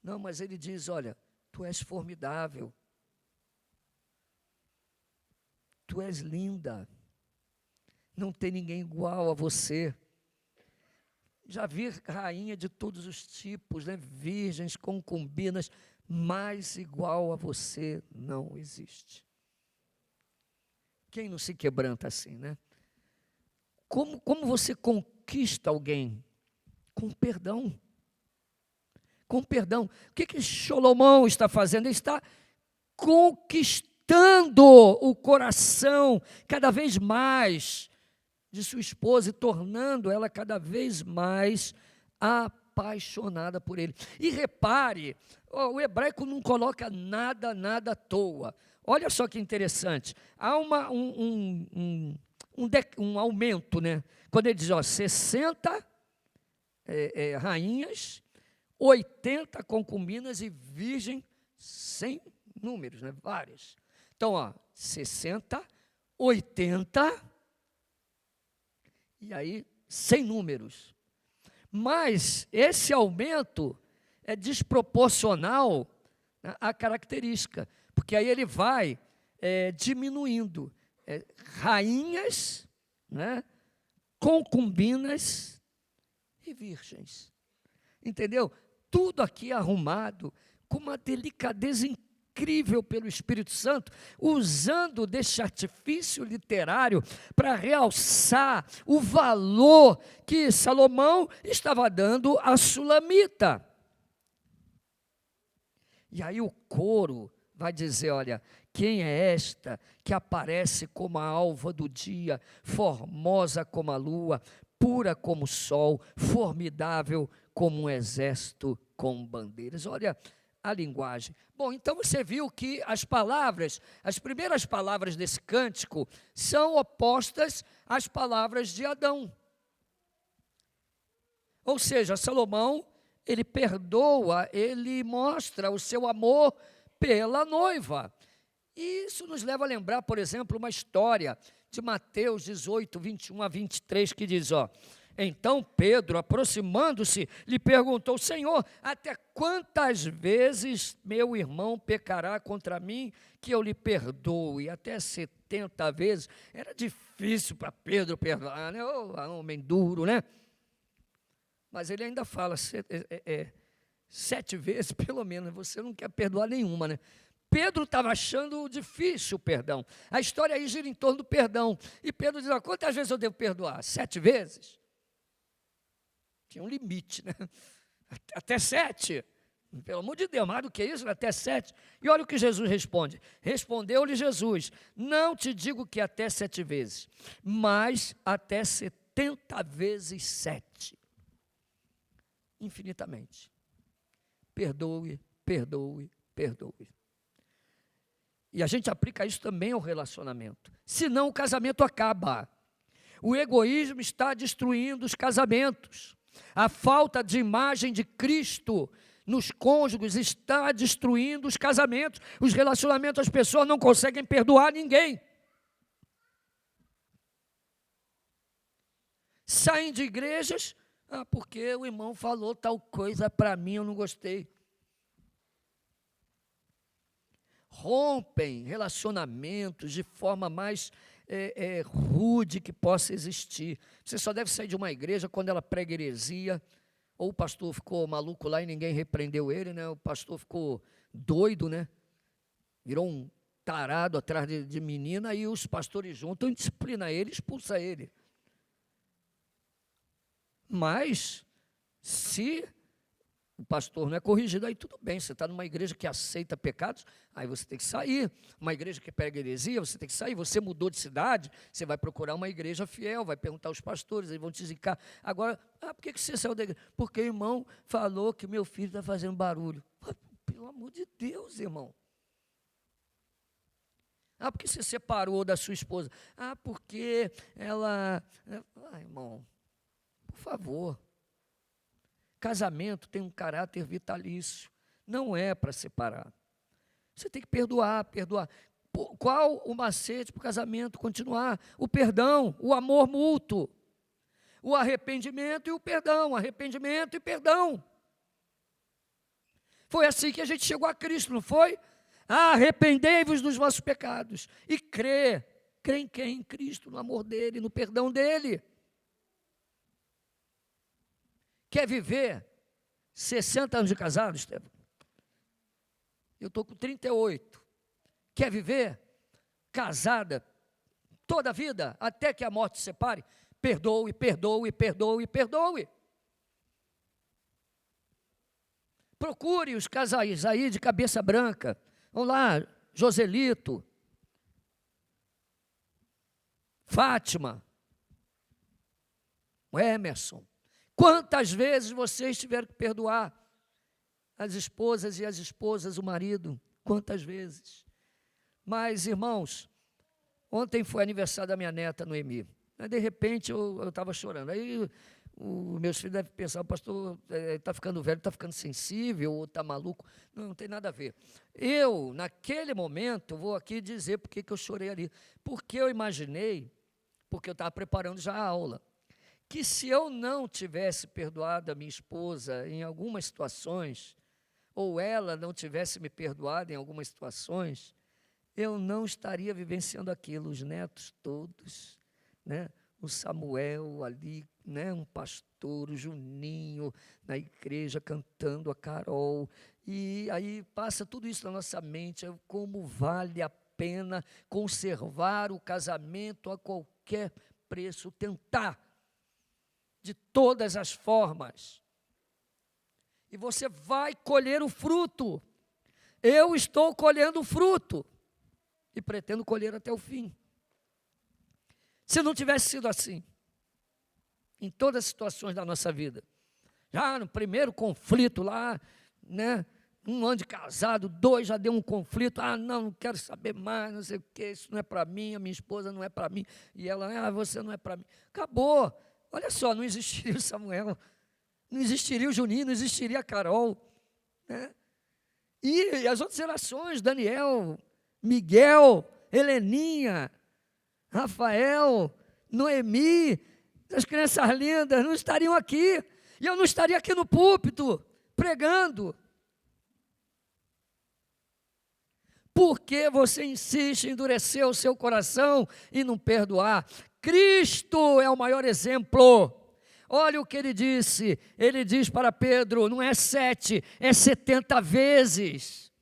Não, mas ele diz, olha, tu és formidável, tu és linda, não tem ninguém igual a você. Já vi rainha de todos os tipos, né? Virgens, concubinas, mais igual a você não existe. Quem não se quebranta assim, né? Como você conquista alguém? Com perdão. Com perdão. O que Salomão está fazendo? Ele está conquistando o coração cada vez mais de sua esposa e tornando ela cada vez mais apaixonada por ele. E repare, o hebraico não coloca nada à toa. Olha só que interessante. Há um aumento, né? Quando ele diz, 60 rainhas, 80 concubinas e virgem, sem números, né? Várias. Então, 60, 80, e aí, sem números. Mas esse aumento é desproporcional, né, à característica, porque aí ele vai diminuindo. Rainhas, né, concubinas e virgens. Entendeu? Tudo aqui arrumado com uma delicadeza incrível pelo Espírito Santo, usando deste artifício literário para realçar o valor que Salomão estava dando à Sulamita. E aí o coro vai dizer, olha, quem é esta que aparece como a alva do dia, formosa como a lua, pura como o sol, formidável como um exército com bandeiras? Olha a linguagem. Bom, então você viu que as primeiras palavras desse cântico são opostas às palavras de Adão. Ou seja, Salomão, ele perdoa, ele mostra o seu amor pela noiva. E isso nos leva a lembrar, por exemplo, uma história de Mateus 18, 21 a 23, que diz, então Pedro, aproximando-se, lhe perguntou, Senhor, até quantas vezes meu irmão pecará contra mim, que eu lhe perdoe? Até 70 vezes. Era difícil para Pedro perdoar, né? Homem duro, né? Mas ele ainda fala, 7 vezes, pelo menos, você não quer perdoar nenhuma, né? Pedro estava achando difícil o perdão. A história aí gira em torno do perdão. E Pedro diz, quantas vezes eu devo perdoar? 7 vezes? Tinha um limite, né? Até 7. Pelo amor de Deus, mais do que isso, até 7. E olha o que Jesus responde. Respondeu-lhe Jesus, não te digo que até 7 vezes, mas até 70 vezes 7. Infinitamente. Perdoe, perdoe, perdoe. E a gente aplica isso também ao relacionamento. Senão o casamento acaba. O egoísmo está destruindo os casamentos. A falta de imagem de Cristo nos cônjuges está destruindo os casamentos. Os relacionamentos, as pessoas não conseguem perdoar ninguém. Saem de igrejas, porque o irmão falou tal coisa para mim, eu não gostei. Rompem relacionamentos de forma mais rude que possa existir. Você só deve sair de uma igreja quando ela prega heresia, ou o pastor ficou maluco lá e ninguém repreendeu ele, né? O pastor ficou doido, né? Virou um tarado atrás de menina, e os pastores juntam, disciplina ele, expulsa ele. Mas, se o pastor não é corrigido, aí tudo bem, você está numa igreja que aceita pecados, aí você tem que sair. Uma igreja que prega heresia, você tem que sair. Você mudou de cidade, você vai procurar uma igreja fiel, vai perguntar aos pastores, eles vão te indicar. Agora, por que você saiu da igreja? Porque o irmão falou que o meu filho está fazendo barulho. Pelo amor de Deus, irmão. Por que você separou da sua esposa? Porque ela... irmão, por favor. Casamento tem um caráter vitalício, não é para separar. Você tem que perdoar. Qual o macete para o casamento continuar? O perdão, o amor mútuo, o arrependimento e o perdão, arrependimento e perdão. Foi assim que a gente chegou a Cristo, não foi? Arrependei-vos dos vossos pecados e crê em quem? Em Cristo, no amor dele, no perdão dele. Quer viver 60 anos de casado, Estevão? Eu estou com 38. Quer viver casada toda a vida, até que a morte se separe? Perdoe. Procure os casais aí de cabeça branca. Vamos lá, Joselito, Fátima, o Emerson. Quantas vezes vocês tiveram que perdoar as esposas e as esposas, o marido? Quantas vezes? Mas, irmãos, ontem foi aniversário da minha neta, Noemi. Aí, de repente, eu estava chorando. Aí, meus filhos devem pensar, o pastor está ficando velho, está ficando sensível, ou está maluco. Não tem nada a ver. Eu, naquele momento, vou aqui dizer por que eu chorei ali. Porque eu imaginei, porque eu estava preparando já a aula, que se eu não tivesse perdoado a minha esposa em algumas situações, ou ela não tivesse me perdoado em algumas situações, eu não estaria vivenciando aquilo. Os netos todos, né? O Samuel ali, né? Um pastor, o Juninho na igreja cantando, a Carol, e aí passa tudo isso na nossa mente, como vale a pena conservar o casamento a qualquer preço, tentar de todas as formas, e você vai colher o fruto. Eu estou colhendo o fruto, e pretendo colher até o fim. Se não tivesse sido assim, em todas as situações da nossa vida, já no primeiro conflito lá, né, 1 ano de casado, 2 já deu um conflito, não quero saber mais, não sei o que, isso não é para mim, a minha esposa não é para mim, e ela, você não é para mim, acabou. Olha só, não existiria o Samuel, não existiria o Juninho, não existiria a Carol, né? E as outras gerações, Daniel, Miguel, Heleninha, Rafael, Noemi, as crianças lindas não estariam aqui, e eu não estaria aqui no púlpito, pregando. Por que você insiste em endurecer o seu coração e não perdoar? Cristo é o maior exemplo. Olha o que ele disse. Ele diz para Pedro, não é 7, é 70 vezes.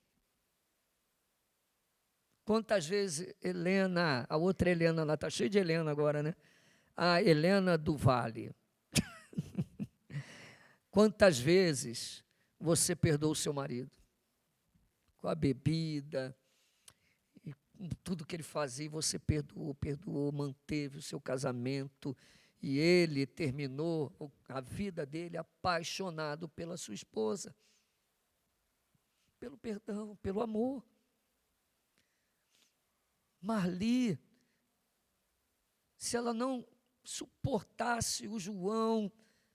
Quantas vezes Helena, a outra Helena lá, está cheia de Helena agora, né? A Helena do Vale. Quantas vezes você perdoou o seu marido? Com a bebida, e tudo que ele fazia, você perdoou, manteve o seu casamento, e ele terminou a vida dele apaixonado pela sua esposa, pelo perdão, pelo amor. Marli, se ela não suportasse o João,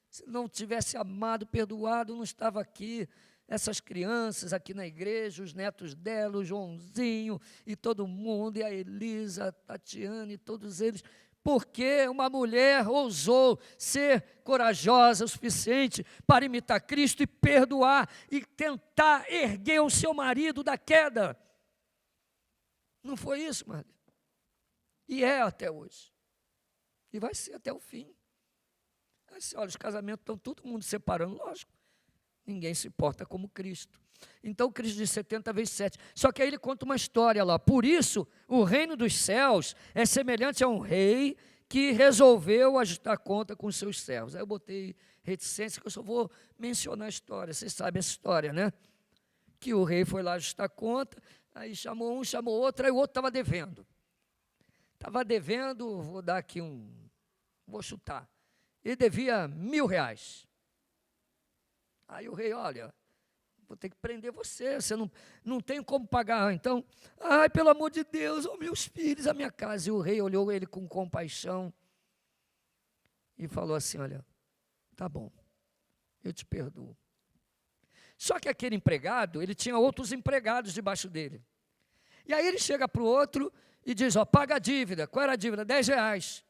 se não tivesse amado, perdoado, não estava aqui. Essas crianças aqui na igreja, os netos dela, o Joãozinho e todo mundo, e a Elisa, a Tatiana e todos eles, porque uma mulher ousou ser corajosa o suficiente para imitar Cristo e perdoar e tentar erguer o seu marido da queda. Não foi isso, Marli? E é até hoje. E vai ser até o fim. Assim, olha, os casamentos estão todo mundo separando, lógico. Ninguém se importa como Cristo. Então, Cristo diz 70 vezes 7. Só que aí ele conta uma história lá. Por isso, o reino dos céus é semelhante a um rei que resolveu ajustar conta com os seus servos. Aí eu botei reticência, que eu só vou mencionar a história. Vocês sabem essa história, né? Que o rei foi lá ajustar conta, aí chamou um, chamou outro, aí o outro estava devendo. Estava devendo, vou dar aqui vou chutar. Ele devia R$1.000. Aí o rei, olha, vou ter que prender você não tem como pagar. Então, ai, pelo amor de Deus, os meus filhos, a minha casa. E o rei olhou ele com compaixão e falou assim, olha, tá bom, eu te perdoo. Só que aquele empregado, ele tinha outros empregados debaixo dele. E aí ele chega para o outro e diz, ó, paga a dívida. Qual era a dívida? R$10.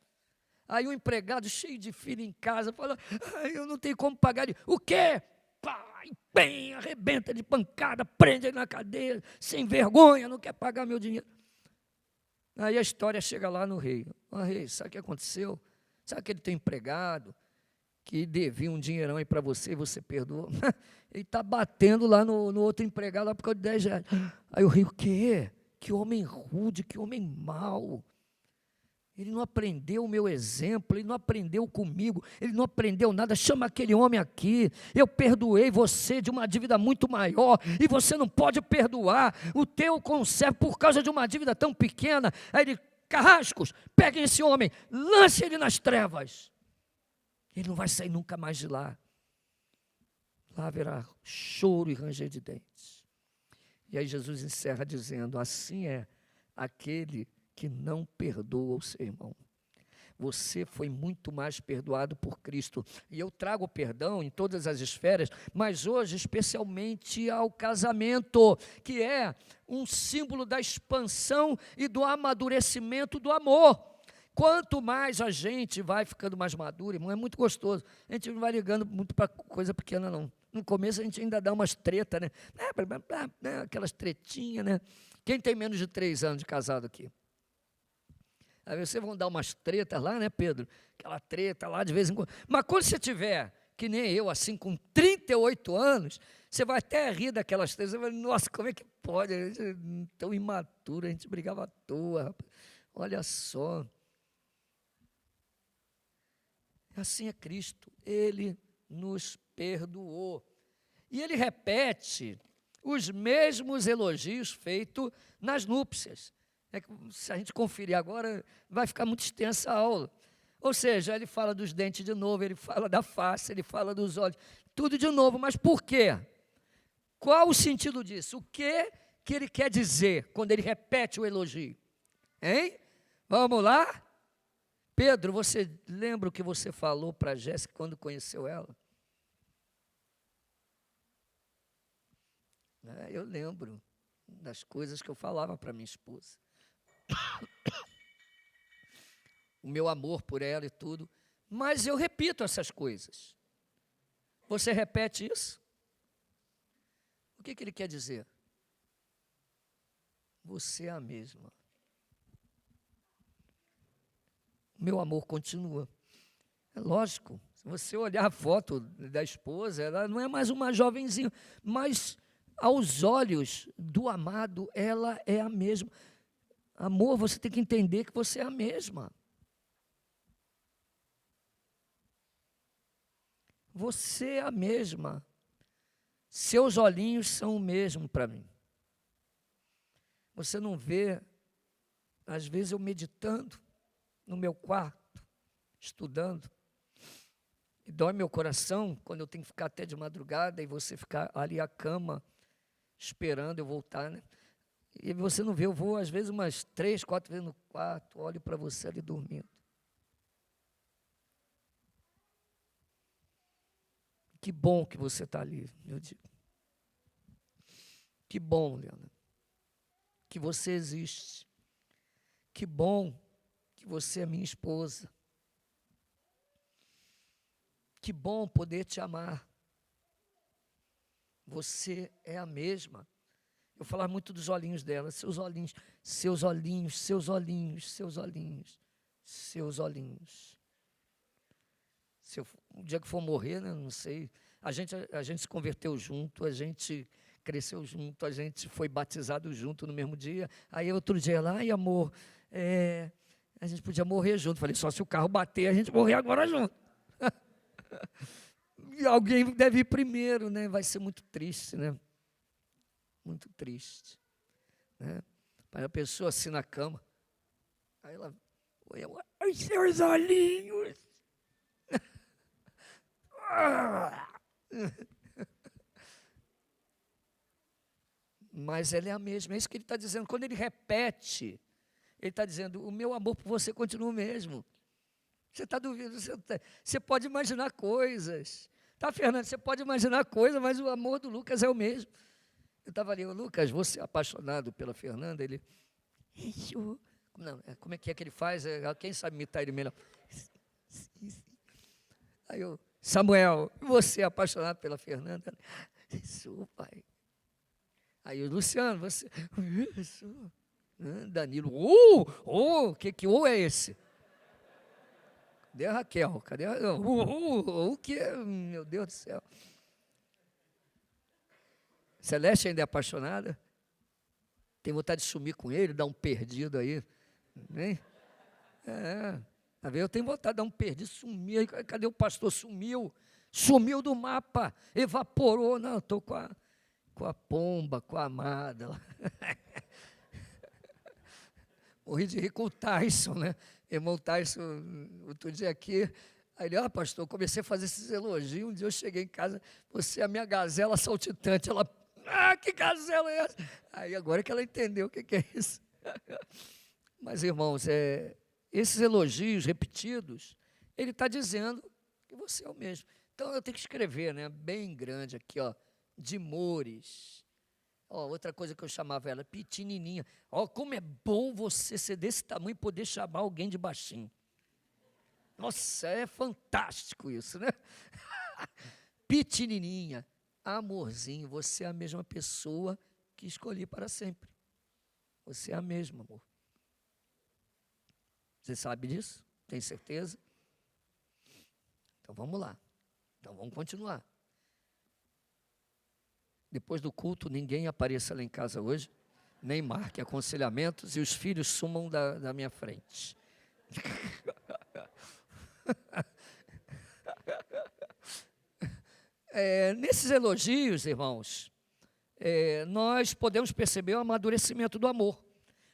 Aí o empregado, cheio de filho em casa, fala, ai, eu não tenho como pagar. O quê? Pá, bem, arrebenta de pancada, prende ele na cadeia, sem vergonha, não quer pagar meu dinheiro. Aí a história chega lá no rei. Ó, rei, sabe o que aconteceu? Sabe aquele teu empregado que devia um dinheirão aí para você e você perdoou? Ele está batendo lá no outro empregado lá por causa de R$10. Aí o rei, o quê? Que homem rude, que homem mau. Ele não aprendeu o meu exemplo, ele não aprendeu comigo, ele não aprendeu nada. Chama aquele homem aqui. Eu perdoei você de uma dívida muito maior e você não pode perdoar o teu conservo por causa de uma dívida tão pequena. Aí ele, carrascos, peguem esse homem, lance ele nas trevas. Ele não vai sair nunca mais de lá. Lá haverá choro e ranger de dentes. E aí Jesus encerra dizendo, assim é aquele que não perdoa o seu irmão. Você foi muito mais perdoado por Cristo. E eu trago perdão em todas as esferas, mas hoje especialmente ao casamento, que é um símbolo da expansão e do amadurecimento do amor. Quanto mais a gente vai ficando mais maduro, irmão, é muito gostoso. A gente não vai ligando muito para coisa pequena, não. No começo a gente ainda dá umas tretas, né? Aquelas tretinhas, né? Quem tem menos de 3 anos de casado aqui? Aí vocês vão dar umas tretas lá, né, Pedro? Aquela treta lá de vez em quando. Mas quando você tiver, que nem eu, assim, com 38 anos, você vai até rir daquelas tretas. Você vai, nossa, como é que pode? A gente é tão imaturo, a gente brigava à toa, rapaz. Olha só. Assim é Cristo, Ele nos perdoou. E Ele repete os mesmos elogios feitos nas núpcias. Se a gente conferir agora, vai ficar muito extensa a aula. Ou seja, Ele fala dos dentes de novo, Ele fala da face, Ele fala dos olhos, tudo de novo. Mas por quê? Qual o sentido disso? O que Ele quer dizer quando Ele repete o elogio? Hein? Vamos lá? Pedro, você lembra o que você falou para a Jéssica quando conheceu ela? Eu lembro das coisas que eu falava para minha esposa. O meu amor por ela e tudo. Mas eu repito essas coisas. Você repete isso? O que ele quer dizer? Você é a mesma. Meu amor continua. É lógico, se você olhar a foto da esposa, ela não é mais uma jovenzinha, mas aos olhos do amado, ela é a mesma. Amor, você tem que entender que você é a mesma. Você é a mesma. Seus olhinhos são o mesmo para mim. Você não vê, às vezes eu meditando no meu quarto, estudando, e dói meu coração quando eu tenho que ficar até de madrugada e você ficar ali à cama, esperando eu voltar, né? E você não vê, eu vou às vezes umas 3, 4 vezes no quarto, olho para você ali dormindo. Que bom que você está ali, eu digo. Que bom, Leandro, que você existe. Que bom que você é minha esposa. Que bom poder te amar. Você é a mesma. Eu falar muito dos olhinhos dela, seus olhinhos, seus olhinhos, seus olhinhos, seus olhinhos, seus olhinhos. O dia que for morrer, né, não sei, a gente se converteu junto, a gente cresceu junto, a gente foi batizado junto no mesmo dia. Aí outro dia ela, ai amor, A gente podia morrer junto. Falei, só se o carro bater, a gente morrer agora junto. E alguém deve ir primeiro, né? Vai ser muito triste, né? Muito triste. Né? Para a pessoa assim na cama. Aí ela, os seus olhinhos. Mas ela é a mesma, é isso que ele está dizendo. Quando ele repete, ele está dizendo, o meu amor por você continua o mesmo. Você está duvidando, você pode imaginar coisas. Tá, Fernando, você pode imaginar coisas, mas o amor do Lucas é o mesmo. Eu estava ali, Lucas, você é apaixonado pela Fernanda? Ele, não, como é que ele faz? Quem sabe imitar ele melhor? Sim. Aí eu, Samuel, você é apaixonado pela Fernanda? Isso, pai. Aí o Luciano, você, isso. Danilo, que é esse? Cadê a Raquel? Cadê a... o que? Meu Deus do céu. Celeste ainda é apaixonada? Tem vontade de sumir com ele, dar um perdido aí? Hein? Tá vendo? Eu tenho vontade de dar um perdido, sumir. Cadê o pastor? Sumiu do mapa, evaporou. Não, estou com a pomba, com a amada. Morri de rir com o Tyson, né? Irmão Tyson, outro dia aqui, aí ele, pastor, comecei a fazer esses elogios, um dia eu cheguei em casa, você é a minha gazela saltitante, ela, que gazela é essa? Aí agora que ela entendeu o que é isso. Mas, irmãos, esses elogios repetidos, ele está dizendo que você é o mesmo. Então, eu tenho que escrever, né, bem grande aqui, de Mores. Outra coisa que eu chamava ela, pequenininha. Como é bom você ser desse tamanho e poder chamar alguém de baixinho. Nossa, é fantástico isso, né? Pequenininha, amorzinho, você é a mesma pessoa que escolhi para sempre. Você é a mesma, amor. Você sabe disso? Tem certeza? Então vamos lá. Então vamos continuar. Depois do culto, ninguém apareça lá em casa hoje, nem marque aconselhamentos e os filhos sumam da minha frente. Nesses elogios, irmãos, nós podemos perceber o amadurecimento do amor.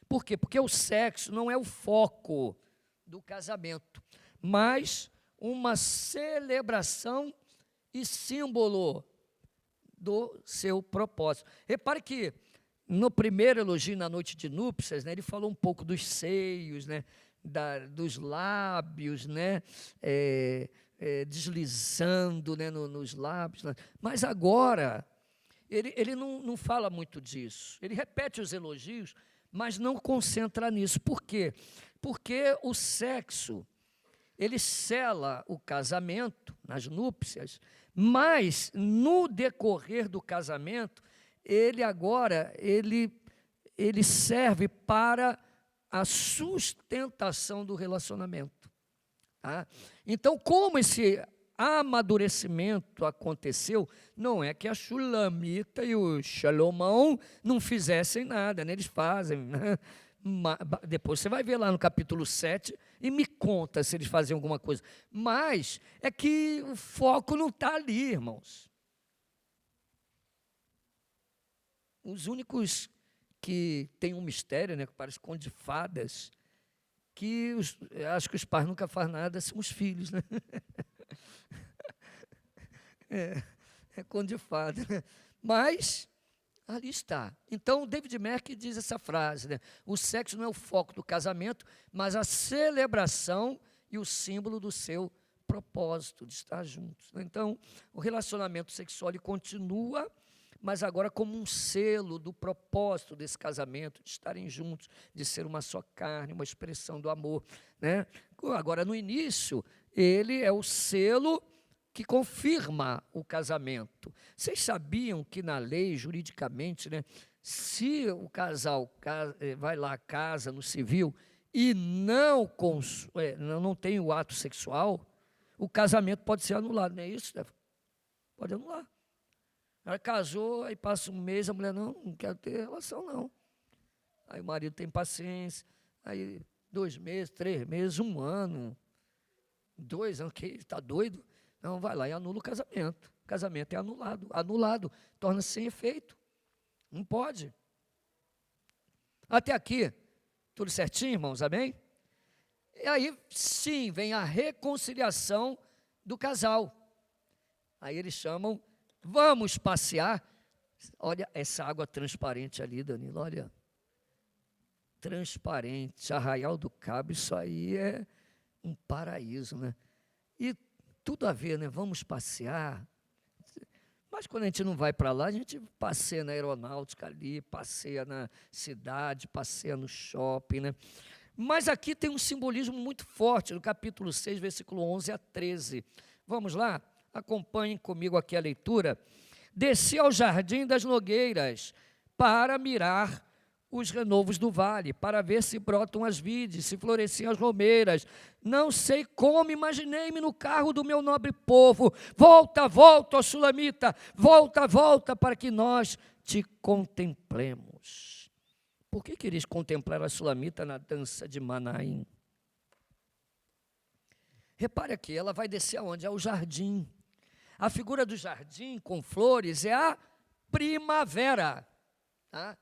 Por quê? Porque o sexo não é o foco do casamento, mas uma celebração e símbolo do seu propósito. Repare que no primeiro elogio, na noite de núpcias, né, ele falou um pouco dos seios, né, dos lábios, né, deslizando, né, nos lábios. Né. Mas agora, ele não fala muito disso. Ele repete os elogios, mas não concentra nisso. Por quê? Porque o sexo, ele sela o casamento, nas núpcias, mas no decorrer do casamento, ele serve para a sustentação do relacionamento. Tá? Então, como esse amadurecimento aconteceu, não é que a Shulamita e o Salomão não fizessem nada, né? Eles fazem, né? Depois você vai ver lá no capítulo 7 e me conta se eles fazem alguma coisa. Mas é que o foco não está ali, irmãos. Os únicos que têm um mistério, né, que parece conto de fadas, que acho que os pais nunca fazem nada, são os filhos, né? É conto de fada, né? Mas ali está. Então, David Merck diz essa frase, né? O sexo não é o foco do casamento, mas a celebração e o símbolo do seu propósito de estar juntos. Então, o relacionamento sexual ele continua, mas agora como um selo do propósito desse casamento, de estarem juntos, de ser uma só carne, uma expressão do amor, né? Agora, no início, ele é o selo que confirma o casamento. Vocês sabiam que na lei, juridicamente, né, se o casal vai lá, casa no civil e não tem o ato sexual, o casamento pode ser anulado, não é isso, Stefano? Pode anular. Ela casou, aí passa um mês, a mulher, não quero ter relação, não. Aí o marido tem paciência, aí 2 meses, 3 meses, 1 ano, 2 anos, que está doido? Não, vai lá e anula o casamento. O casamento é anulado, torna-se sem efeito. Não pode. Até aqui, tudo certinho, irmãos, amém? E aí, sim, vem a reconciliação do casal. Aí eles chamam, vamos passear. Olha essa água transparente ali, Danilo, olha. Transparente, Arraial do Cabo, isso aí é um paraíso, né? E tudo a ver, né? Vamos passear. Mas quando a gente não vai para lá, a gente passeia na aeronáutica ali, passeia na cidade, passeia no shopping, né? Mas aqui tem um simbolismo muito forte, no capítulo 6, versículo 11 a 13. Vamos lá? Acompanhem comigo aqui a leitura. Desci ao jardim das nogueiras para mirar os renovos do vale, para ver se brotam as vides, se floresciam as romeiras. Não sei como, imaginei-me no carro do meu nobre povo. Volta, volta, ó Sulamita, volta, volta, para que nós te contemplemos. Por que queres contemplar a Sulamita na dança de Manaim? Repare aqui, ela vai descer aonde? Ao jardim. A figura do jardim com flores é a primavera, tá?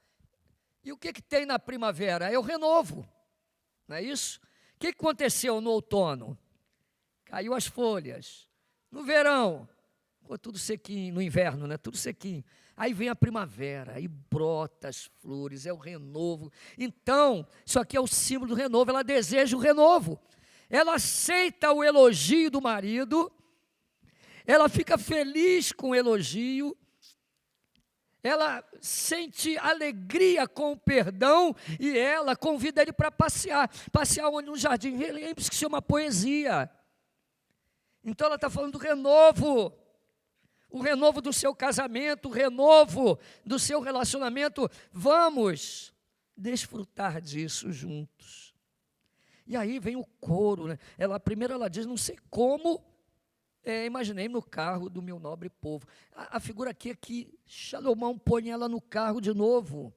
E o que tem na primavera? É o renovo, não é isso? O que aconteceu no outono? Caiu as folhas. No verão, ficou tudo sequinho. No inverno, né? Tudo sequinho. Aí vem a primavera, aí brota as flores, é o renovo. Então, isso aqui é o símbolo do renovo, ela deseja o renovo. Ela aceita o elogio do marido, ela fica feliz com o elogio, ela sente alegria com o perdão e ela convida ele para passear. Passear onde? No jardim. Lembre-se que isso é uma poesia. Então ela está falando do renovo. O renovo do seu casamento, o renovo do seu relacionamento. Vamos desfrutar disso juntos. E aí vem o coro, né? Primeiro ela diz, não sei como, imaginei no carro do meu nobre povo. A figura aqui é que Salomão põe ela no carro de novo.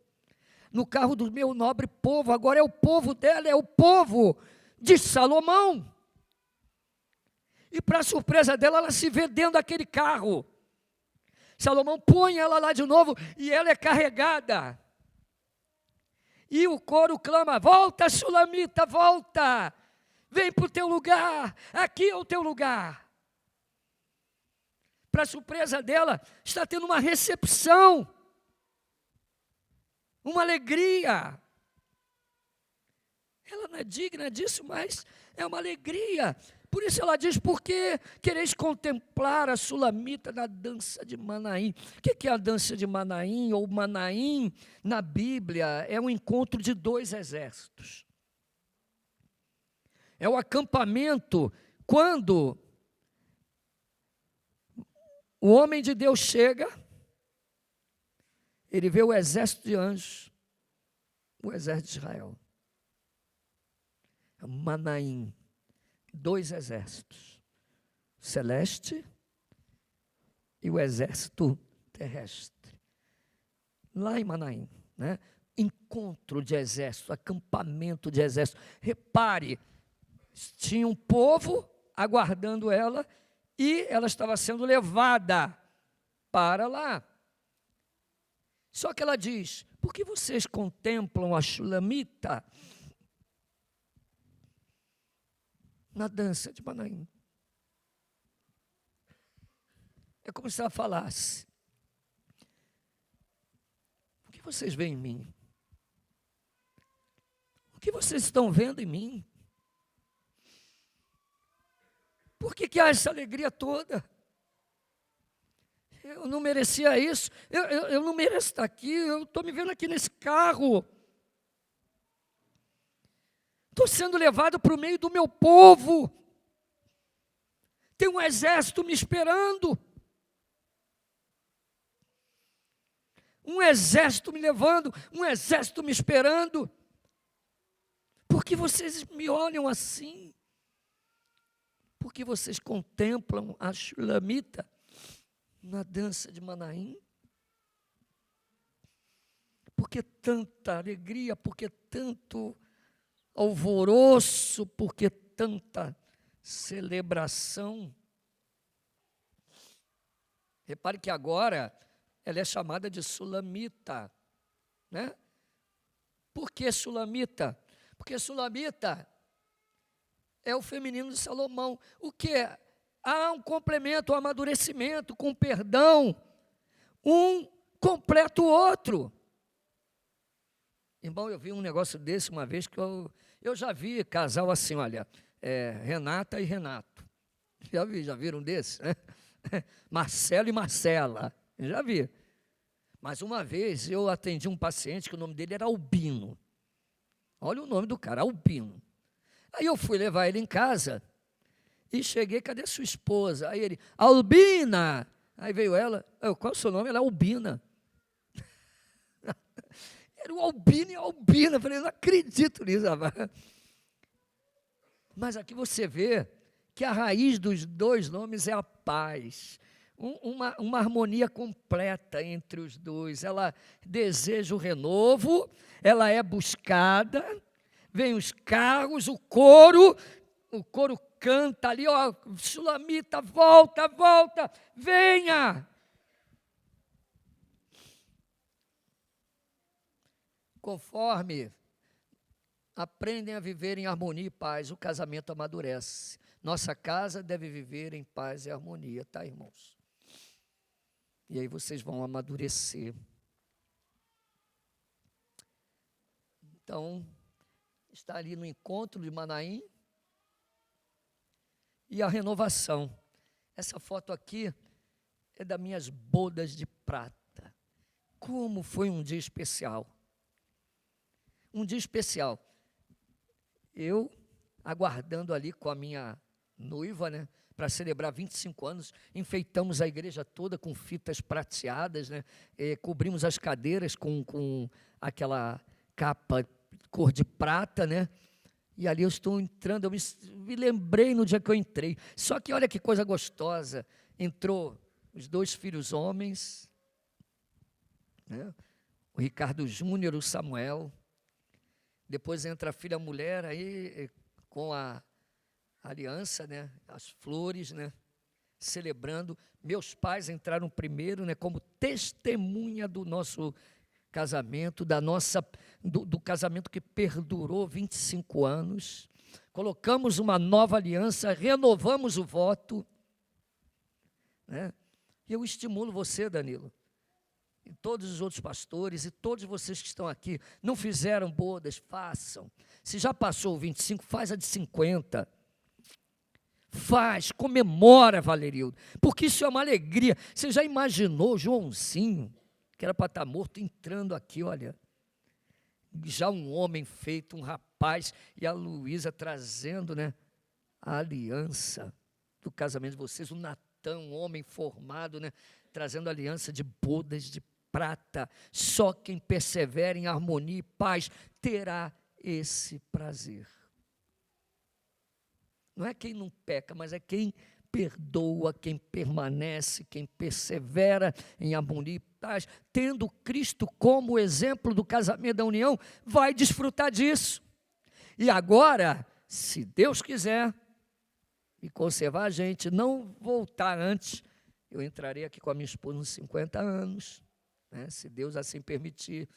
No carro do meu nobre povo. Agora é o povo dela, é o povo de Salomão. E para surpresa dela, ela se vê dentro daquele carro. Salomão põe ela lá de novo e ela é carregada. E o coro clama, volta Sulamita, volta. Vem para o teu lugar, aqui é o teu lugar. Para surpresa dela, está tendo uma recepção, uma alegria. Ela não é digna disso, mas é uma alegria. Por isso ela diz, por que quereis contemplar a Sulamita na dança de Manaim? O que é a dança de Manaim, ou Manaim, na Bíblia? É um encontro de 2 exércitos. É o acampamento, quando o homem de Deus chega, ele vê o exército de anjos, o exército de Israel. Manaim, 2 exércitos, celeste e o exército terrestre. Lá em Manaim, né? Encontro de exército, acampamento de exército. Repare, tinha um povo aguardando ela, e ela estava sendo levada para lá. Só que ela diz, por que vocês contemplam a Sulamita na dança de Manaim? É como se ela falasse, o que vocês veem em mim? O que vocês estão vendo em mim? Por que há essa alegria toda? Eu não merecia isso, eu não mereço estar aqui, eu estou me vendo aqui nesse carro. Estou sendo levado para o meio do meu povo. Tem um exército me esperando. Um exército me levando, um exército me esperando. Por que vocês me olham assim? Porque vocês contemplam a Sulamita na dança de Manaim? Por que tanta alegria? Por que tanto alvoroço, porque tanta celebração. Repare que agora ela é chamada de Sulamita, né? Por que Sulamita? Porque Sulamita é o feminino de Salomão. O que é? Há um complemento, um amadurecimento com perdão. Um completa o outro. Irmão, eu vi um negócio desse uma vez que eu já vi casal assim, olha, Renata e Renato. Já viram desse? Né? Marcelo e Marcela. Já vi. Mas uma vez eu atendi um paciente que o nome dele era Albino. Olha o nome do cara, Albino. Aí eu fui levar ele em casa e cheguei, cadê sua esposa? Aí ele, Albina! Aí veio ela, qual é o seu nome? Ela é Albina. Era o Albino e a Albina. Eu falei, eu não acredito nisso, rapaz. Mas aqui você vê que a raiz dos dois nomes é a paz. Uma harmonia completa entre os dois. Ela deseja o renovo, ela é buscada, vem os carros, o coro canta ali, ó, Sulamita, volta, volta, venha. Conforme aprendem a viver em harmonia e paz, o casamento amadurece. Nossa casa deve viver em paz e harmonia, tá, irmãos? E aí vocês vão amadurecer. Então, está ali no encontro de Manaim e a renovação. Essa foto aqui é das minhas bodas de prata. Como foi um dia especial. Um dia especial. Eu aguardando ali com a minha noiva, né, para celebrar 25 anos, enfeitamos a igreja toda com fitas prateadas, né, cobrimos as cadeiras com aquela capa cor de prata, né, e ali eu estou entrando, eu me lembrei no dia que eu entrei, só que olha que coisa gostosa, entrou os dois filhos homens, né, o Ricardo Júnior, o Samuel, depois entra a filha mulher aí com a aliança, né, as flores, né, celebrando. Meus pais entraram primeiro, né, como testemunha do nosso casamento, do casamento que perdurou 25 anos. Colocamos uma nova aliança, renovamos o voto, né? E eu estimulo você, Danilo, e todos os outros pastores e todos vocês que estão aqui, não fizeram bodas, façam. Se já passou o 25, faz a de 50. Faz, comemora, Valerildo, porque isso é uma alegria. Você já imaginou Joãozinho, que era para estar morto, entrando aqui, olha, já um homem feito, um rapaz, e a Luísa trazendo, né, a aliança do casamento de vocês, o Natão, um homem formado, né, trazendo a aliança de bodas de prata. Só quem persevera em harmonia e paz terá esse prazer. Não é quem não peca, mas é quem perdoa, quem permanece, quem persevera em harmonia e paz, tendo Cristo como exemplo do casamento da união, vai desfrutar disso. E agora, se Deus quiser, e conservar a gente, não voltar antes, eu entrarei aqui com a minha esposa uns 50 anos, né, se Deus assim permitir.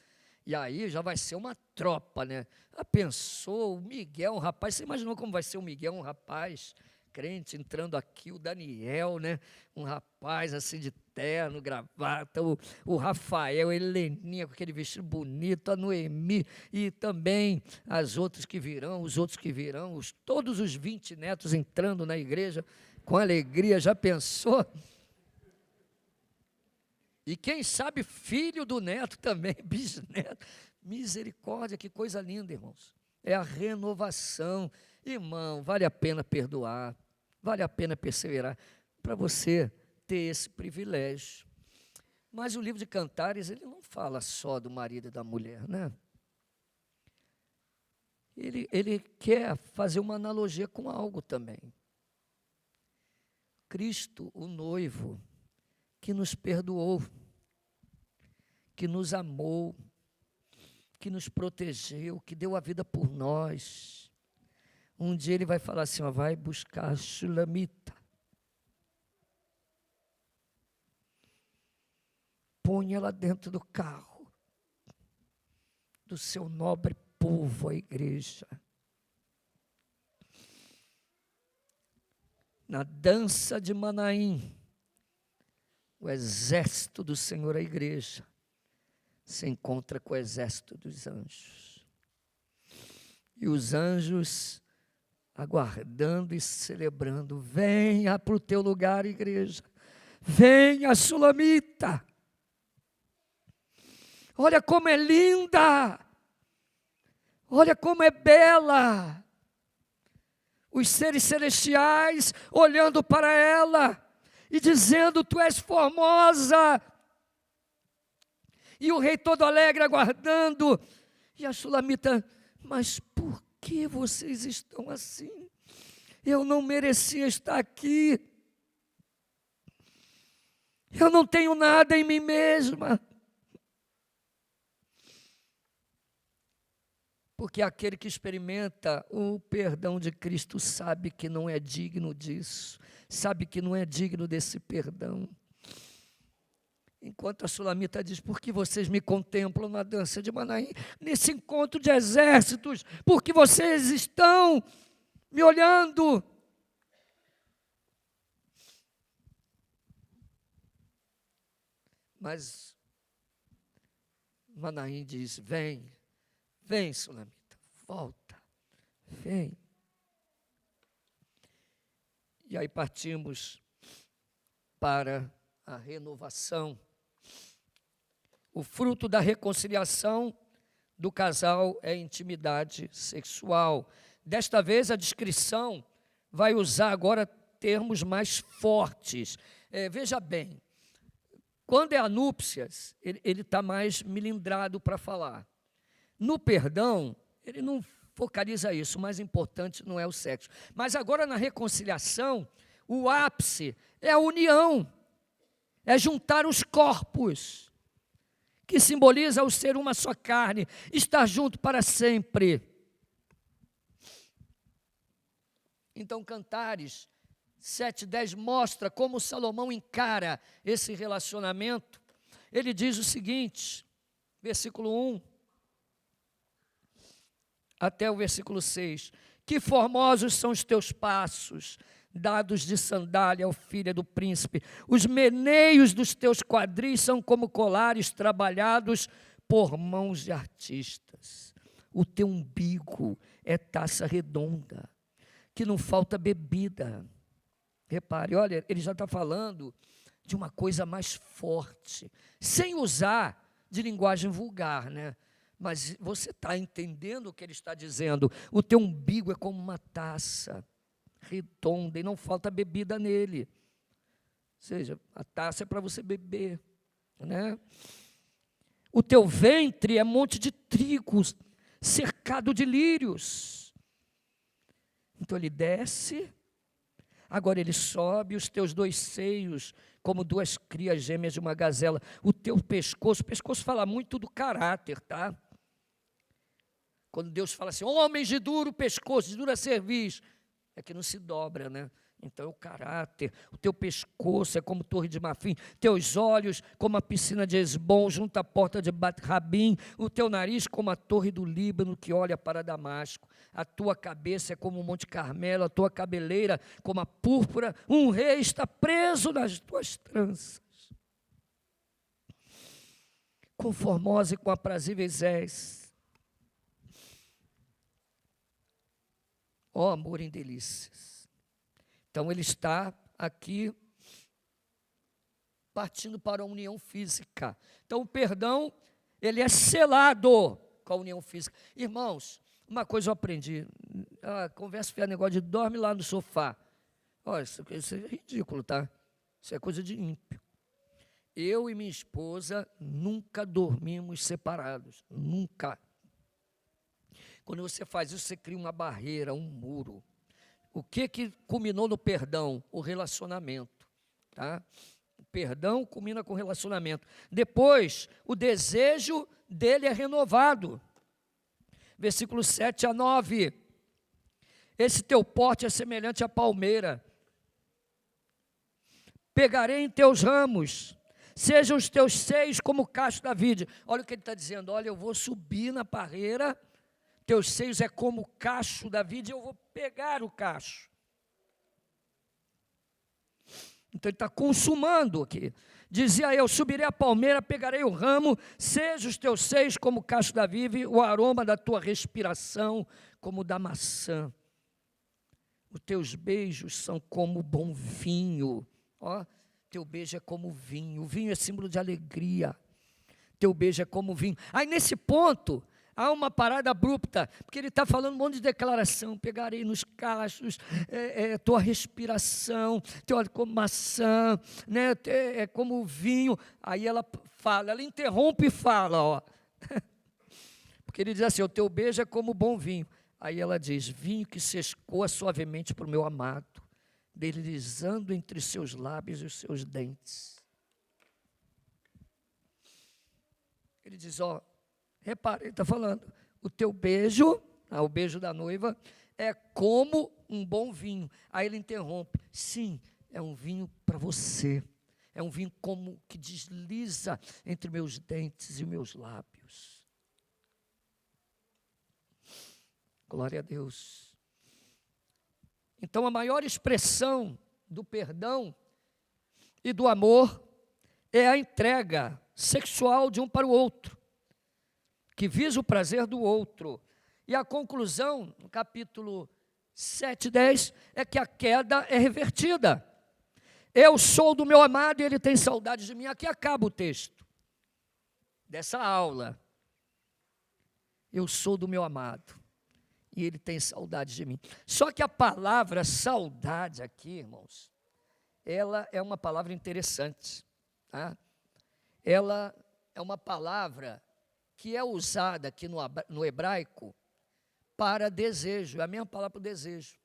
E aí já vai ser uma tropa, né? Pensou, o Miguel, um rapaz, você imaginou como vai ser o Miguel, um rapaz crente, entrando aqui, o Daniel, né? Um rapaz assim de terno, gravata, o Rafael, a Heleninha com aquele vestido bonito, a Noemi, e também as outras que virão, os outros que virão, todos os 20 netos entrando na igreja com alegria, já pensou? E quem sabe filho do neto também, bisneto. Misericórdia, que coisa linda, irmãos. É a renovação. Irmão, vale a pena perdoar, vale a pena perseverar, para você ter esse privilégio. Mas o livro de Cantares, ele não fala só do marido e da mulher, né? Ele quer fazer uma analogia com algo também. Cristo, o noivo, que nos perdoou, que nos amou, que nos protegeu, que deu a vida por nós. Um dia ele vai falar assim, vai buscar a Shulamita. Põe ela dentro do carro, do seu nobre povo, a igreja. Na dança de Manaim, o exército do Senhor, a igreja, se encontra com o exército dos anjos. E os anjos aguardando e celebrando, venha para o teu lugar, igreja, venha, Shulamita, olha como é linda, olha como é bela, os seres celestiais olhando para ela e dizendo, tu és formosa, e o rei todo alegre aguardando, e a Shulamita, mas por que vocês estão assim? Eu não merecia estar aqui. Eu não tenho nada em mim mesma. Porque aquele que experimenta o perdão de Cristo sabe que não é digno disso, sabe que não é digno desse perdão. Enquanto a Shulamita diz, por que vocês me contemplam na dança de Manaim, nesse encontro de exércitos, porque vocês estão me olhando. Mas Manaim diz, vem, Shulamita, volta, vem. E aí partimos para a renovação. O fruto da reconciliação do casal é intimidade sexual. Desta vez a descrição vai usar agora termos mais fortes. Veja bem, quando é a núpcias, ele está mais milindrado para falar. No perdão, ele não focaliza isso, o mais importante não é o sexo. Mas agora na reconciliação, o ápice é a união, é juntar os corpos, que simboliza o ser uma só carne, estar junto para sempre. Então, Cantares 7:10 mostra como Salomão encara esse relacionamento. Ele diz o seguinte, versículo 1 até o versículo 6, que formosos são os teus passos, dados de sandália, ó filha do príncipe. Os meneios dos teus quadris são como colares trabalhados por mãos de artistas. O teu umbigo é taça redonda, que não falta bebida. Repare, olha, ele já está falando de uma coisa mais forte, sem usar de linguagem vulgar, né? Mas você está entendendo o que ele está dizendo? O teu umbigo é como uma taça redonda e não falta bebida nele. Ou seja, a taça é para você beber, né? O teu ventre é monte de trigo, cercado de lírios. Então ele desce, agora ele sobe, os teus dois seios, como duas crias gêmeas de uma gazela. O teu pescoço fala muito do caráter, tá? Quando Deus fala assim, homens de duro pescoço, de dura cerviz, é que não se dobra, né? Então é o caráter. O teu pescoço é como torre de Marfim, teus olhos como a piscina de Esbom, junto à porta de Bat-Rabim, o teu nariz como a torre do Líbano que olha para Damasco, a tua cabeça é como o Monte Carmelo, a tua cabeleira como a púrpura, um rei está preso nas tuas tranças. Quão formosa e quão aprazíveis és, ó amor em delícias. Então ele está aqui partindo para a união física. Então o perdão, ele é selado com a união física. Irmãos, uma coisa eu aprendi, conversa fiada, negócio de dorme lá no sofá. Olha, isso é ridículo, tá? Isso é coisa de ímpio. Eu e minha esposa nunca dormimos separados, nunca. Quando você faz isso, você cria uma barreira, um muro. O que culminou no perdão? O relacionamento, tá? O perdão culmina com o relacionamento. Depois, o desejo dele é renovado. versículos 7 a 9. Esse teu porte é semelhante à palmeira. Pegarei em teus ramos, sejam os teus seios como o cacho da vide. Olha o que ele está dizendo, olha, eu vou subir na parreira, teus seios é como o cacho da vide, eu vou pegar o cacho. Então ele está consumando aqui. Dizia eu, subirei a palmeira, pegarei o ramo, seja os teus seios como o cacho da vide, o aroma da tua respiração como o da maçã. Os teus beijos são como bom vinho. Ó, teu beijo é como vinho. O vinho é símbolo de alegria. Teu beijo é como vinho. Aí nesse ponto, há uma parada abrupta, porque ele está falando um monte de declaração. Pegarei nos cachos, tua respiração, teu olho como maçã, né, é como vinho. Aí ela fala, ela interrompe e fala, ó. Porque ele diz assim, o teu beijo é como bom vinho. Aí ela diz, vinho que se escoa suavemente para o meu amado, deslizando entre seus lábios e os seus dentes. Ele diz, ó, repare, ele está falando, o teu beijo, o beijo da noiva, é como um bom vinho. Aí ele interrompe, sim, é um vinho para você, é um vinho como que desliza entre meus dentes e meus lábios. Glória a Deus. Então a maior expressão do perdão e do amor é a entrega sexual de um para o outro, que visa o prazer do outro. E a conclusão, no capítulo 7, 10, é que a queda é revertida. Eu sou do meu amado e ele tem saudade de mim. Aqui acaba o texto dessa aula. Eu sou do meu amado e ele tem saudade de mim. Só que a palavra saudade aqui, irmãos, ela é uma palavra interessante, tá? Ela é uma palavra que é usada aqui no hebraico para desejo, é a mesma palavra para o desejo.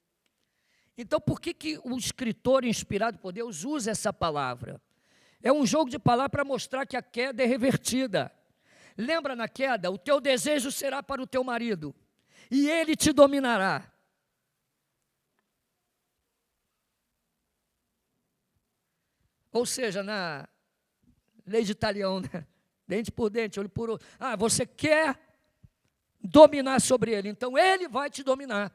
Então, por que o escritor inspirado por Deus usa essa palavra? É um jogo de palavras para mostrar que a queda é revertida. Lembra na queda, o teu desejo será para o teu marido, e ele te dominará. Ou seja, na lei de Talião, né? Dente por dente, olho por olho. Você quer dominar sobre ele, então ele vai te dominar.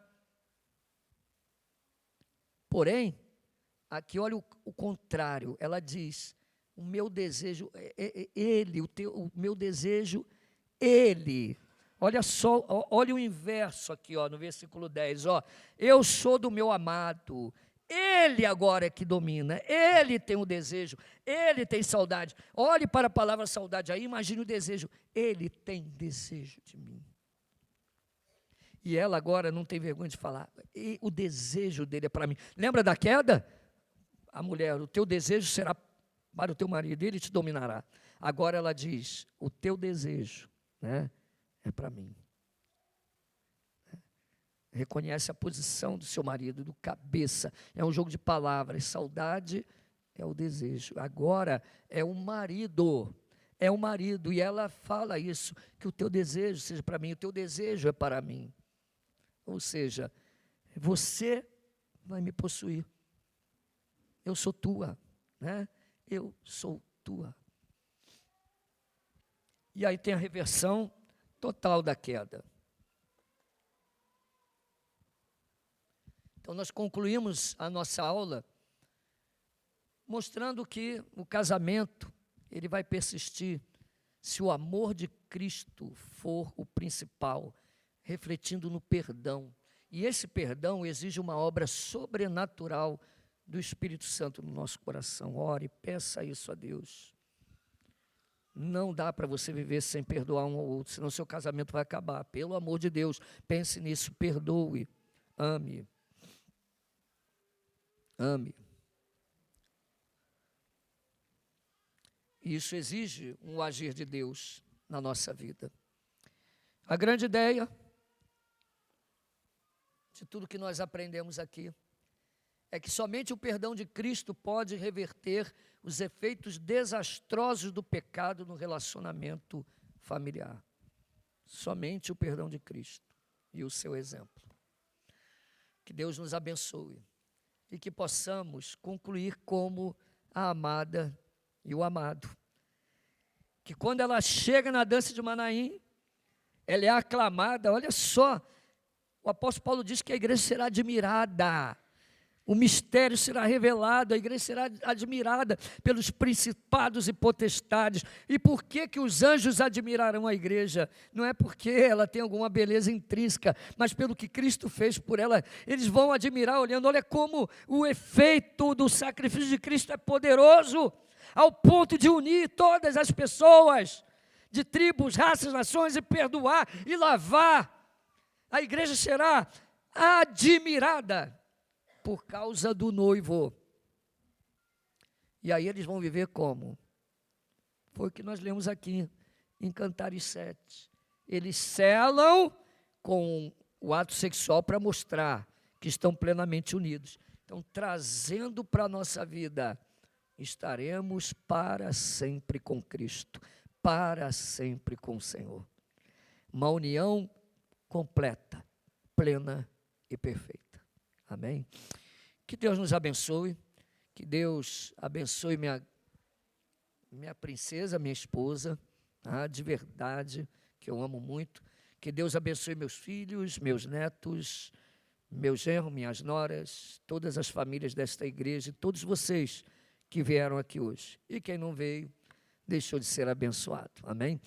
Porém, aqui olha o contrário, ela diz, o meu desejo, o meu desejo, ele. Olha só, olha o inverso aqui, ó, no versículo 10, ó. Eu sou do meu amado, ele agora é que domina, ele tem o desejo, ele tem saudade. Olhe para a palavra saudade aí, imagine o desejo, ele tem desejo de mim. E ela agora não tem vergonha de falar, e o desejo dele é para mim. Lembra da queda? A mulher, o teu desejo será para o teu marido, ele te dominará. Agora ela diz, o teu desejo, né, é para mim. Reconhece a posição do seu marido, do cabeça. É um jogo de palavras. Saudade é o desejo. Agora é o marido. É o marido. E ela fala isso, que o teu desejo seja para mim, o teu desejo é para mim. Ou seja, você vai me possuir. Eu sou tua, né? Eu sou tua. E aí tem a reversão total da queda. Então, nós concluímos a nossa aula mostrando que o casamento, ele vai persistir se o amor de Cristo for o principal, refletindo no perdão. E esse perdão exige uma obra sobrenatural do Espírito Santo no nosso coração. Ore, peça isso a Deus. Não dá para você viver sem perdoar um ao outro, senão seu casamento vai acabar. Pelo amor de Deus, pense nisso, perdoe, ame. Ame. Isso exige um agir de Deus na nossa vida. A grande ideia de tudo que nós aprendemos aqui é que somente o perdão de Cristo pode reverter os efeitos desastrosos do pecado no relacionamento familiar. Somente o perdão de Cristo. e o seu exemplo. Que Deus nos abençoe e que possamos concluir como a amada e o amado. Que quando ela chega na dança de Manaim, ela é aclamada. Olha só, o apóstolo Paulo diz que a igreja será admirada, o mistério será revelado, a igreja será admirada pelos principados e potestades. E por que que os anjos admirarão a igreja? Não é porque ela tem alguma beleza intrínseca, mas pelo que Cristo fez por ela. Eles vão admirar olhando, olha como o efeito do sacrifício de Cristo é poderoso, ao ponto de unir todas as pessoas, de tribos, raças, nações, e perdoar e lavar. A igreja será admirada por causa do noivo. E aí eles vão viver como? Foi o que nós lemos aqui em Cantares 7. Eles selam com o ato sexual para mostrar que estão plenamente unidos. Então, trazendo para a nossa vida, estaremos para sempre com Cristo, para sempre com o Senhor. Uma união completa, plena e perfeita. Amém? Que Deus nos abençoe, que Deus abençoe minha princesa, minha esposa, de verdade, que eu amo muito. Que Deus abençoe meus filhos, meus netos, meu genro, minhas noras, todas as famílias desta igreja, e todos vocês que vieram aqui hoje. E quem não veio, deixou de ser abençoado. Amém?